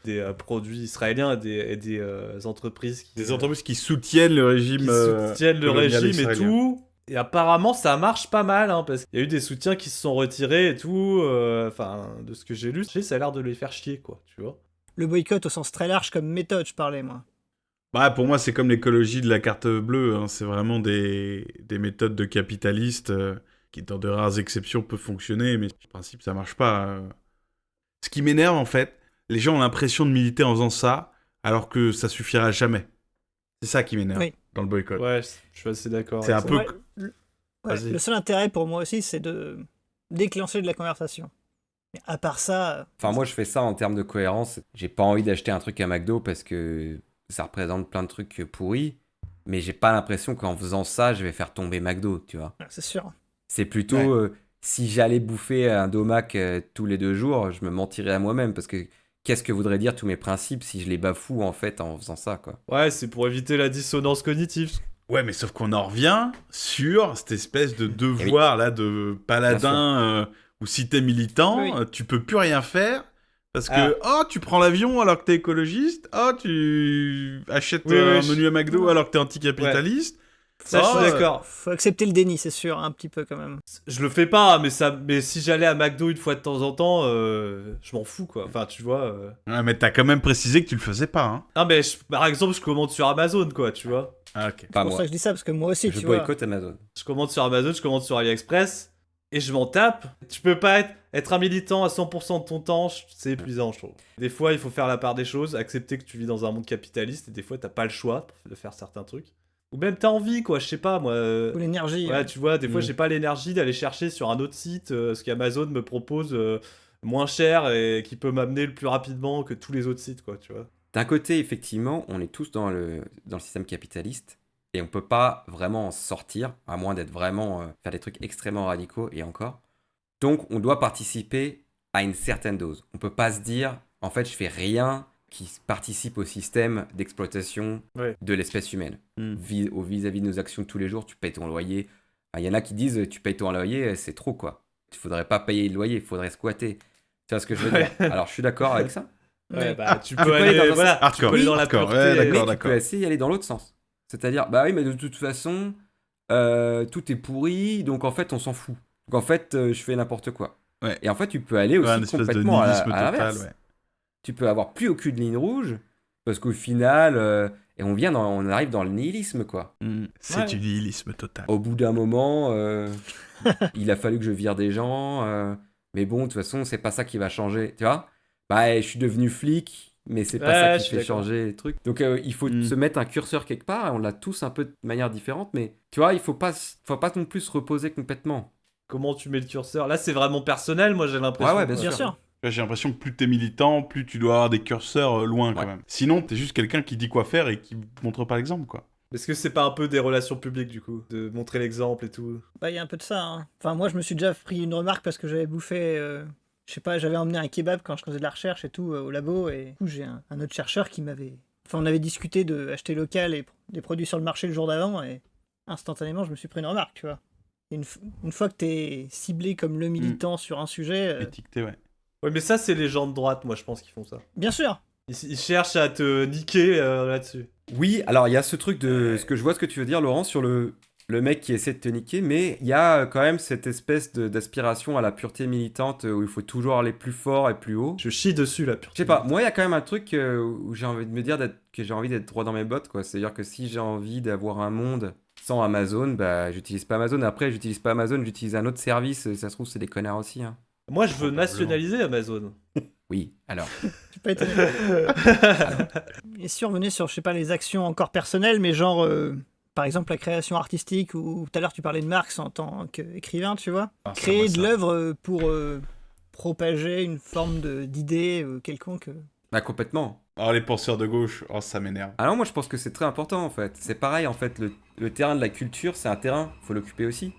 des produits israéliens et des entreprises qui soutiennent le régime. Et tout. Et apparemment, ça marche pas mal, hein, parce qu'il y a eu des soutiens qui se sont retirés et tout. Enfin, de ce que j'ai lu, ça a l'air de les faire chier, quoi, tu vois. Le boycott au sens très large comme méthode, je parlais, moi. Bah, pour moi, c'est comme l'écologie de la carte bleue. Hein. C'est vraiment des méthodes de capitalistes qui, dans de rares exceptions, peuvent fonctionner, mais en principe, ça marche pas. Ce qui m'énerve, en fait, les gens ont l'impression de militer en faisant ça, alors que ça suffira jamais. C'est ça qui m'énerve dans le boycott. Ouais, je suis assez d'accord. C'est un peu... Le seul intérêt pour moi aussi, c'est de déclencher de la conversation. Mais à part ça... Enfin, moi, je fais ça en termes de cohérence. J'ai pas envie d'acheter un truc à McDo parce que ça représente plein de trucs pourris, mais j'ai pas l'impression qu'en faisant ça, je vais faire tomber McDo, tu vois. C'est sûr. C'est plutôt... si j'allais bouffer un domac tous les 2 jours, je me mentirais à moi-même parce que qu'est-ce que voudraient dire tous mes principes si je les bafoue en fait en faisant ça, quoi. Ouais, c'est pour éviter la dissonance cognitive. Ouais, mais sauf qu'on en revient sur cette espèce de devoir là de paladin où si t'es militant, tu peux plus rien faire Parce que, tu prends l'avion alors que t'es écologiste. Tu achètes un menu à McDo alors que t'es anticapitaliste. Ça, je suis d'accord. Faut accepter le déni, c'est sûr, un petit peu quand même. Je le fais pas, mais si j'allais à McDo une fois de temps en temps, je m'en fous, quoi. Enfin, tu vois. Ouais, mais t'as quand même précisé que tu le faisais pas, hein. Non, mais par exemple, je commande sur Amazon, quoi, tu vois. Ah, ok. C'est pour ça que je dis ça, parce que moi aussi, Je tu vois. boycotte Amazon. Je commande sur Amazon, je commande sur AliExpress, et je m'en tape. Tu peux pas être un militant à 100% de ton temps, c'est épuisant, je trouve. Des fois, il faut faire la part des choses, accepter que tu vis dans un monde capitaliste, et des fois, t'as pas le choix de faire certains trucs. Ou même t'as envie, quoi, je sais pas, moi. Ou l'énergie. Ouais, tu vois, des fois, j'ai pas l'énergie d'aller chercher sur un autre site ce qu'Amazon me propose moins cher et qui peut m'amener le plus rapidement que tous les autres sites, quoi, tu vois. D'un côté, effectivement, on est tous dans le système capitaliste et on peut pas vraiment en sortir, à moins d'être vraiment faire des trucs extrêmement radicaux et encore. Donc, on doit participer à une certaine dose. On peut pas se dire, en fait, je fais rien qui participe au système d'exploitation de l'espèce humaine. Vis-à-vis de nos actions de tous les jours, tu payes ton loyer. Il y en a qui disent, tu payes ton loyer, c'est trop, quoi. Il faudrait pas payer le loyer, il faudrait squatter. Tu vois ce que je veux dire? Alors, je suis d'accord avec ça. Ouais, bah, tu peux aller dans la pureté. Mais tu peux essayer d'y aller dans l'autre sens. C'est-à-dire, bah oui, mais de toute façon, tout est pourri, donc en fait, on s'en fout. Donc en fait, je fais n'importe quoi. Ouais. Et en fait, tu peux aller aussi un espèce complètement de à nihilisme l'inverse. total, ouais. Tu peux avoir plus aucune ligne rouge, parce qu'au final, et on arrive dans le nihilisme, quoi. C'est du nihilisme total. Au bout d'un moment, il a fallu que je vire des gens, mais bon, de toute façon, c'est pas ça qui va changer, tu vois. Bah, je suis devenu flic, mais c'est pas ça qui fait changer les trucs. Donc, il faut se mettre un curseur quelque part, et on l'a tous un peu de manière différente, mais tu vois, il faut pas non plus se reposer complètement. Comment tu mets le curseur? Là, c'est vraiment personnel, moi, j'ai l'impression. Ouais, Bien sûr. J'ai l'impression que plus t'es militant, plus tu dois avoir des curseurs loin, quand même. Sinon, t'es juste quelqu'un qui dit quoi faire et qui montre pas l'exemple, quoi. Est-ce que c'est pas un peu des relations publiques, du coup? De montrer l'exemple et tout? Bah, il y a un peu de ça, hein. Enfin, moi, je me suis déjà pris une remarque parce que j'avais bouffé... je sais pas, j'avais emmené un kebab quand je faisais de la recherche et tout au labo, et du coup, j'ai un autre chercheur qui m'avait... Enfin, on avait discuté d'acheter local et des produits sur le marché le jour d'avant, et instantanément, je me suis pris une remarque, tu vois. Et une fois que t'es ciblé comme le militant sur un sujet... Étiqueté, ouais. Ouais, mais ça, c'est les gens de droite, moi, je pense, qui font ça. Bien sûr. Ils cherchent à te niquer là-dessus. Oui, alors il y a ce truc de... Ce que je vois ce que tu veux dire, Laurent, sur le mec qui essaie de te niquer, mais il y a quand même cette espèce d'aspiration à la pureté militante où il faut toujours aller plus fort et plus haut. Je chie dessus, la pureté. Je sais pas, moi il y a quand même un truc où j'ai envie de me dire que j'ai envie d'être droit dans mes bottes, quoi. C'est-à-dire que si j'ai envie d'avoir un monde sans Amazon, bah j'utilise pas Amazon. Après, j'utilise pas Amazon, j'utilise un autre service. Ça se trouve, c'est des connards aussi, hein. Moi, je veux nationaliser Amazon. Oui, alors. Je suis pas étonné. Et si on revenait sur, je sais pas, les actions encore personnelles, mais genre, par exemple, la création artistique, ou tout à l'heure tu parlais de Marx en tant qu'écrivain, tu vois. Créer de l'œuvre pour propager une forme d'idée quelconque. Bah complètement. Alors les penseurs de gauche, ça m'énerve. Alors moi je pense que c'est très important en fait. C'est pareil en fait, le terrain de la culture c'est un terrain, faut l'occuper aussi.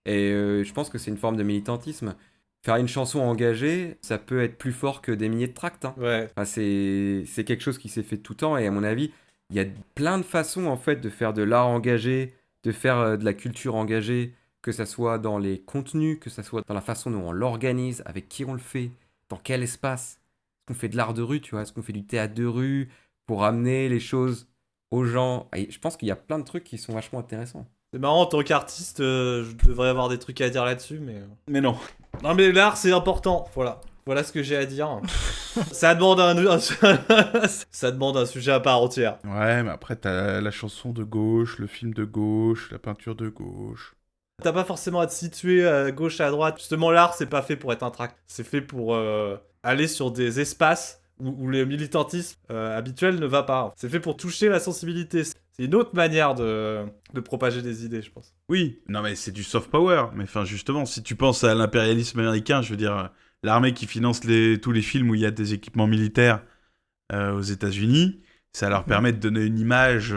Et je pense que c'est une forme de militantisme. Faire une chanson engagée, ça peut être plus fort que des milliers de tracts, hein. Ouais. Enfin, c'est quelque chose qui s'est fait tout le temps et à mon avis, il y a plein de façons en fait de faire de l'art engagé, de faire de la culture engagée, que ça soit dans les contenus, que ça soit dans la façon dont on l'organise, avec qui on le fait, dans quel espace. Est-ce qu'on fait de l'art de rue, tu vois? Est-ce qu'on fait du théâtre de rue pour amener les choses aux gens? Et je pense qu'il y a plein de trucs qui sont vachement intéressants. C'est marrant, en tant qu'artiste, je devrais avoir des trucs à dire là-dessus, mais... Mais non. Non, mais l'art, c'est important, voilà. Voilà ce que j'ai à dire. Ça demande ça demande un sujet à part entière. Ouais, mais après, t'as la chanson de gauche, le film de gauche, la peinture de gauche. T'as pas forcément à te situer à gauche, à droite. Justement, l'art, c'est pas fait pour être un tract. C'est fait pour aller sur des espaces où le militantisme habituel ne va pas. C'est fait pour toucher la sensibilité. C'est une autre manière de propager des idées, je pense. Oui, non mais c'est du soft power. Mais enfin, justement, si tu penses à l'impérialisme américain, je veux dire, l'armée qui finance tous les films où il y a des équipements militaires aux États-Unis, ça leur permet de donner une image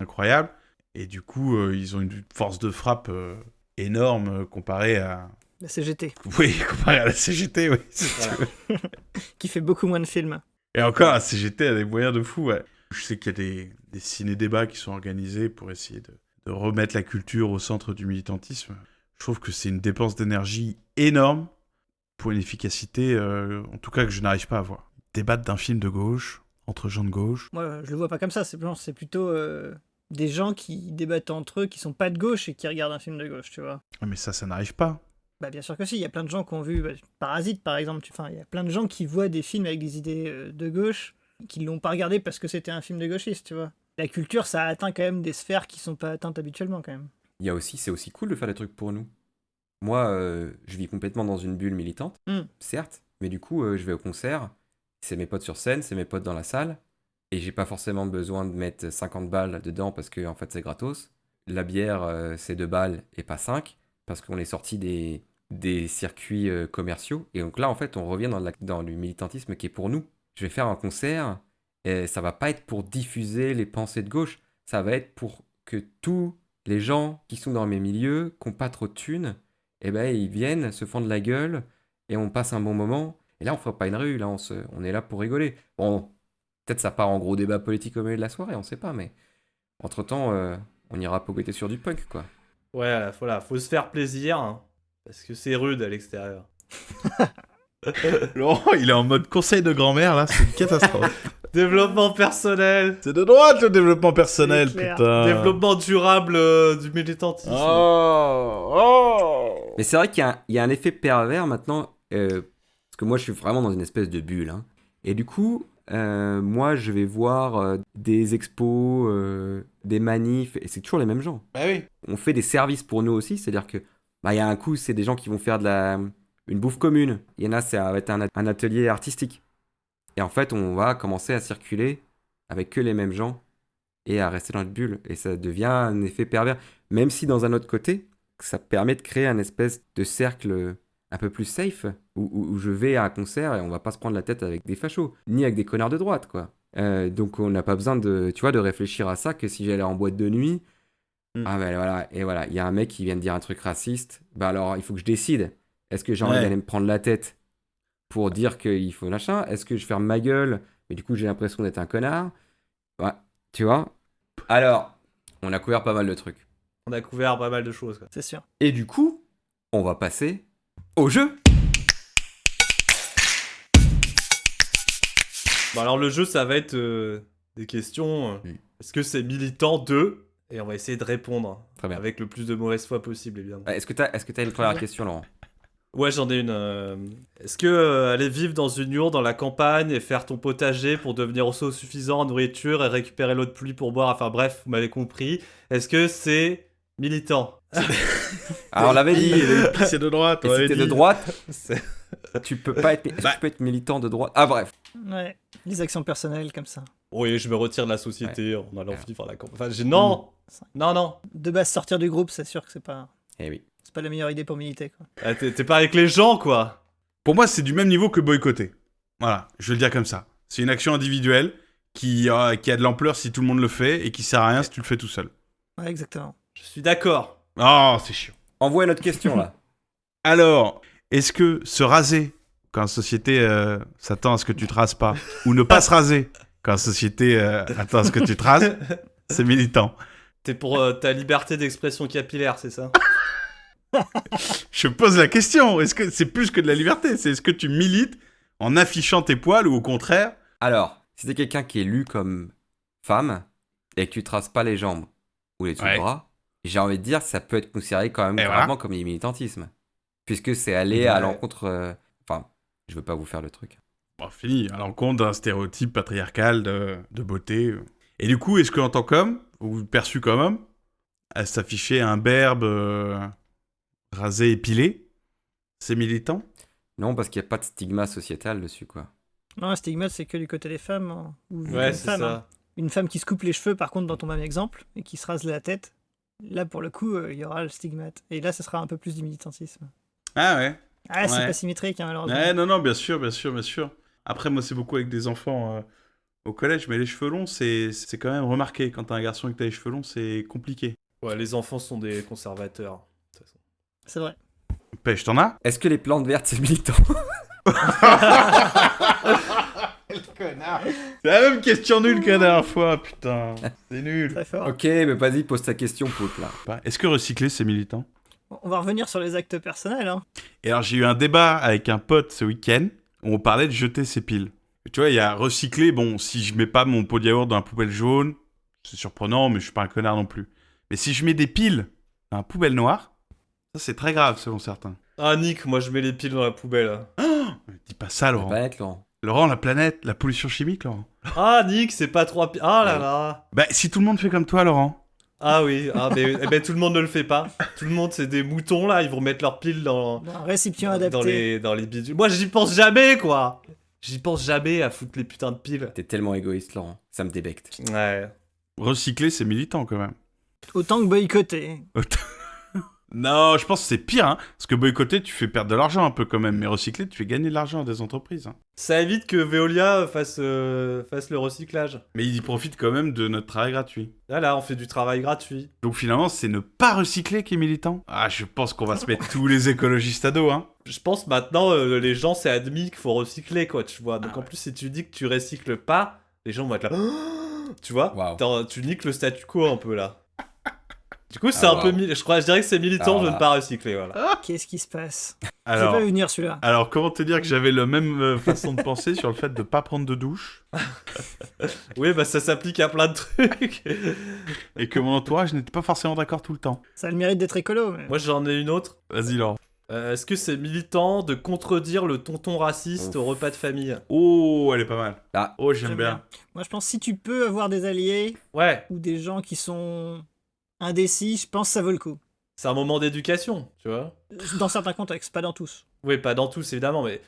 incroyable. Et du coup, ils ont une force de frappe énorme comparée à... La CGT. Oui, comparée à la CGT, oui. Voilà. Qui fait beaucoup moins de films. Et encore, la CGT a des moyens de fou, ouais. Je sais qu'il y a des ciné-débats qui sont organisés pour essayer de remettre la culture au centre du militantisme. Je trouve que c'est une dépense d'énergie énorme pour une efficacité, en tout cas que je n'arrive pas à voir. Débattre d'un film de gauche, entre gens de gauche. Moi, je le vois pas comme ça. C'est plutôt des gens qui débattent entre eux, qui sont pas de gauche et qui regardent un film de gauche, tu vois. Mais ça n'arrive pas. Bah bien sûr que si, il y a plein de gens qui ont vu Parasite par exemple, enfin il y a plein de gens qui voient des films avec des idées de gauche, qui l'ont pas regardé parce que c'était un film de gauchiste, tu vois. La culture, ça atteint quand même des sphères qui sont pas atteintes habituellement quand même. C'est aussi cool de faire des trucs pour nous. Moi, je vis complètement dans une bulle militante, certes, mais du coup, je vais au concert, c'est mes potes sur scène, c'est mes potes dans la salle, et j'ai pas forcément besoin de mettre 50 balles dedans parce que en fait c'est gratos. La bière, c'est 2 balles et pas 5, parce qu'on est sorti des circuits commerciaux, et donc là, en fait, on revient dans le militantisme qui est pour nous. Je vais faire un concert, et ça va pas être pour diffuser les pensées de gauche, ça va être pour que tous les gens qui sont dans mes milieux, qui n'ont pas trop de thunes, eh ben, ils viennent, se fendent la gueule, et on passe un bon moment. Et là, on fera pas une rue, là, on est là pour rigoler. Bon, peut-être ça part en gros débat politique au milieu de la soirée, on sait pas, mais entre-temps, on ira pogoter sur du punk, quoi. Ouais, voilà, faut se faire plaisir, hein, parce que c'est rude à l'extérieur. Laurent, il est en mode conseil de grand-mère, là, c'est une catastrophe. Développement personnel. C'est de droite, le développement personnel, C'est clair. putain. Développement durable du militantisme. Mais c'est vrai qu'il y a un effet pervers maintenant, parce que moi je suis vraiment dans une espèce de bulle, hein. Et du coup, moi je vais voir des expos, des manifs, et c'est toujours les mêmes gens. Bah oui. On fait des services pour nous aussi, c'est-à-dire que il y a un coup, c'est des gens qui vont faire une bouffe commune. Il y en a, ça va être un atelier artistique. Et en fait, on va commencer à circuler avec que les mêmes gens et à rester dans notre bulle. Et ça devient un effet pervers. Même si dans un autre côté, ça permet de créer un espèce de cercle un peu plus safe, où je vais à un concert et on va pas se prendre la tête avec des fachos, ni avec des connards de droite, quoi. Donc on n'a pas besoin de réfléchir à ça, que si j'allais en boîte de nuit, ah ben voilà, et voilà, il y a un mec qui vient de dire un truc raciste, bah alors il faut que je décide. Est-ce que j'ai envie d'aller me prendre la tête pour dire qu'il faut machin? Est-ce que je ferme ma gueule, mais du coup j'ai l'impression d'être un connard? Ouais, tu vois? Alors, on a couvert pas mal de trucs. On a couvert pas mal de choses, quoi. C'est sûr. Et du coup, on va passer au jeu. Bon, alors le jeu, ça va être des questions. Est-ce que c'est militant de... Et on va essayer de répondre. Très bien. Avec le plus de mauvaise foi possible, évidemment. Est-ce que t'as une première question, Laurent? Ouais, j'en ai une. Est-ce que aller vivre dans une yourte dans la campagne et faire ton potager pour devenir autosuffisant en nourriture et récupérer l'eau de pluie pour boire, enfin bref, vous m'avez compris, est-ce que c'est militant? Alors on l'avait dit, C'est de droite. et si t'es de droite, tu peux pas être, tu peux être militant de droite. Ah bref. Ouais, les actions personnelles comme ça. Oui, je me retire de la société en allant vivre à la campagne. Enfin, non. Non. De base, sortir du groupe, c'est sûr que c'est pas Eh oui. la meilleure idée pour militer, quoi. Ah, t'es pas avec les gens, quoi. Pour moi, c'est du même niveau que boycotter. Voilà, je vais le dire comme ça. C'est une action individuelle qui a de l'ampleur si tout le monde le fait et qui sert à rien si tu le fais tout seul. Ouais, exactement. Je suis d'accord. Oh, c'est chiant. Envoie une autre question là. Alors, est-ce que se raser quand la société s'attend à ce que tu te rases pas, ou ne pas se raser quand la société attend à ce que tu te rases, c'est militant. T'es pour ta liberté d'expression capillaire, c'est ça? Je pose la question, est-ce que c'est plus que de la liberté? C'est est-ce que tu milites en affichant tes poils ou au contraire? Alors, si t'es quelqu'un qui est lu comme femme et que tu traces pas les jambes ou les dessous-bras, j'ai envie de dire que ça peut être considéré quand même gravement comme du militantisme. Puisque c'est aller à l'encontre... Enfin, je veux pas vous faire le truc. Bon, fini, à l'encontre d'un stéréotype patriarcal de beauté. Et du coup, est-ce qu'en tant qu'homme, ou perçu comme homme, à s'afficher un berbe rasé, épilé, c'est militant? Non, parce qu'il n'y a pas de stigma sociétal dessus, quoi. Non, un stigmate, c'est que du côté des femmes. Hein, ou Ouais, une c'est femme, ça. hein. Une femme qui se coupe les cheveux, par contre, dans ton même exemple, et qui se rase la tête, là, pour le coup, il y aura le stigmate. Et là, ce sera un peu plus du militantisme. Ah ouais. Ah, c'est Ouais. pas symétrique, hein, malheureusement. Ouais, non, bien sûr. Après, moi, c'est beaucoup avec des enfants au collège, mais les cheveux longs, c'est quand même remarqué. Quand t'as un garçon et que t'as les cheveux longs, c'est compliqué. Ouais, les enfants sont des conservateurs. De toute façon. C'est vrai. Pêche, t'en as? Est-ce que les plantes vertes, c'est militant? C'est la même question nulle que la dernière fois, putain. C'est nul. Très fort. Ok, mais vas-y, pose ta question, Poulpe, là. Est-ce que recycler, c'est militant? On va revenir sur les actes personnels. Hein. Et alors, j'ai eu un débat avec un pote ce week-end où on parlait de jeter ses piles. Et tu vois, il y a recycler. Bon, si je mets pas mon pot de yaourt dans la poubelle jaune, c'est surprenant, mais je suis pas un connard non plus. Mais si je mets des piles dans la poubelle noire, ça, c'est très grave selon certains. Ah, Nick, moi je mets les piles dans la poubelle. Dis pas ça, La Laurent. planète, Laurent. Laurent, la planète, la pollution chimique, Laurent. Ah, Nick, c'est pas 3 piles. Ah là là. Bah, si tout le monde fait comme toi, Laurent. Ah oui, mais tout le monde ne le fait pas. Tout le monde, c'est des moutons là, ils vont mettre leurs piles dans Un récipient adapté. dans les bidules. Moi, j'y pense jamais, quoi. J'y pense jamais à foutre les putains de piles. T'es tellement égoïste, Laurent. Ça me débecte. Ouais. Recycler, c'est militant quand même. Autant que boycotter. Non, je pense que c'est pire, hein. Parce que boycotter, tu fais perdre de l'argent un peu quand même. Mais recycler, tu fais gagner de l'argent à des entreprises. Hein. Ça évite que Veolia fasse le recyclage. Mais ils y profitent quand même de notre travail gratuit. Là, on fait du travail gratuit. Donc finalement, c'est ne pas recycler qui est militant. Ah, je pense qu'on va se mettre tous les écologistes à dos, hein. Je pense maintenant, les gens, c'est admis qu'il faut recycler, quoi, tu vois. Donc en plus, si tu dis que tu recycles pas, les gens vont être là. Tu vois, Waouh. tu niques le statu quo un peu là. Du coup, c'est un peu. Je dirais que c'est militant Alors de ne là. pas recycler, voilà. Qu'est-ce qui se passe? Je Alors, vais pas venir celui-là. alors, comment te dire que j'avais la même façon de penser sur le fait de pas prendre de douche Oui, bah ça s'applique à plein de trucs. et que mon entourage n'était pas forcément d'accord tout le temps. Ça a le mérite d'être écolo. Mais... Moi, j'en ai une autre. Vas-y, Laurent. Est-ce que c'est militant de contredire le tonton raciste au repas de famille? Oh, elle est pas mal. Ah. Oh, j'aime bien. Moi, je pense que si tu peux avoir des alliés Ouais, ou des gens qui sont indécis, je pense que ça vaut le coup. c'est un moment d'éducation, tu vois. Dans certains contextes, pas dans tous. Oui, pas dans tous, évidemment, mais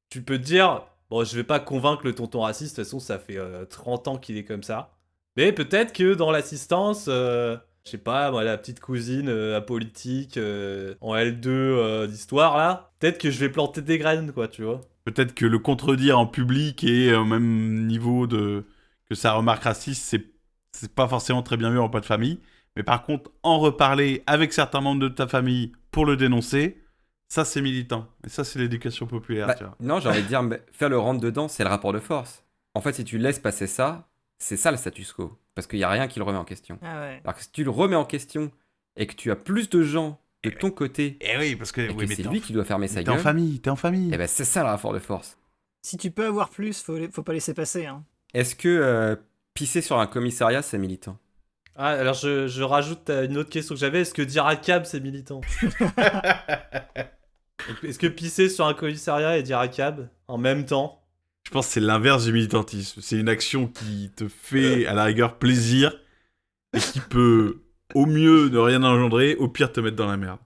tu peux te dire, bon, je vais pas convaincre le tonton raciste, de toute façon, ça fait 30 ans qu'il est comme ça. Mais peut-être que dans l'assistance, je sais pas, moi, la petite cousine apolitique en L2 d'histoire, là, peut-être que je vais planter des graines, quoi, tu vois. Peut-être que le contredire en public et au même niveau de que sa remarque raciste, c'est pas forcément très bien vu en repas de famille. Mais par contre, en reparler avec certains membres de ta famille pour le dénoncer, ça c'est militant. Et ça c'est l'éducation populaire, Bah, tu vois. non, j'ai envie de dire, mais faire le rentre-dedans, c'est le rapport de force. En fait, si tu laisses passer ça, c'est ça le status quo. Parce qu'il n'y a rien qui le remet en question. Ah ouais. Alors que si tu le remets en question et que tu as plus de gens de ton côté Eh oui, parce que, et oui, que mais c'est t'es lui en- qui doit fermer sa t'es en gueule, famille, t'es en famille. eh ben c'est ça le rapport de force. Si tu peux avoir plus, faut pas laisser passer. Hein. Est-ce que pisser sur un commissariat, c'est militant? Ah, alors je rajoute une autre question que j'avais, est-ce que dire à cab, c'est militant? Est-ce que pisser sur un commissariat et dire à cab en même temps? Je pense que c'est l'inverse du militantisme. C'est une action qui te fait à la rigueur plaisir et qui peut au mieux ne rien engendrer, au pire te mettre dans la merde.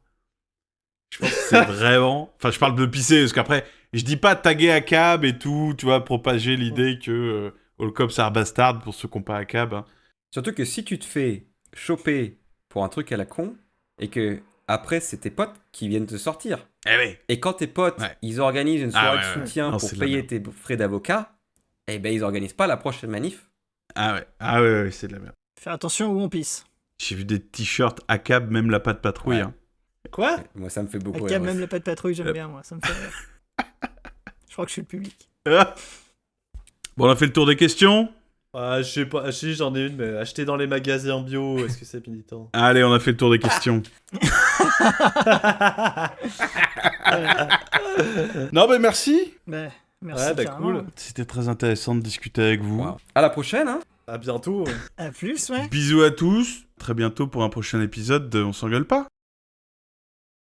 Je pense que c'est vraiment... Enfin, je parle de pisser, parce qu'après, je dis pas taguer à cab et tout, tu vois, propager l'idée que All Cops are bastard pour ceux qui n'ont pas à cab. Hein. Surtout que si tu te fais choper pour un truc à la con et que après c'est tes potes qui viennent te sortir. Eh oui. Et quand tes potes, Ouais. ils organisent une Ah soirée ouais, de ouais. soutien Non, pour c'est de la payer merde. tes frais d'avocat, eh ben ils organisent pas la prochaine manif. Ah ouais, c'est de la merde. Faire attention où on pisse. J'ai vu des t-shirts à cab, même la patte patrouille. Ouais. Hein. Quoi? Moi ça me fait beaucoup Avec rire. même le pas de patrouille, j'aime bien, moi. Ça me fait rire. Je crois que je suis le public. Bon, on a fait le tour des questions. Je sais pas, si j'en ai une, mais acheter dans les magasins bio, est-ce que c'est militant? Allez, on a fait le tour des questions. Non, mais merci. Bah, merci. Ouais, bah, carrément. cool. C'était très intéressant de discuter avec vous. Wow. À la prochaine, hein. À bientôt. À plus, ouais. Bisous à tous. Très bientôt pour un prochain épisode de On s'engueule pas.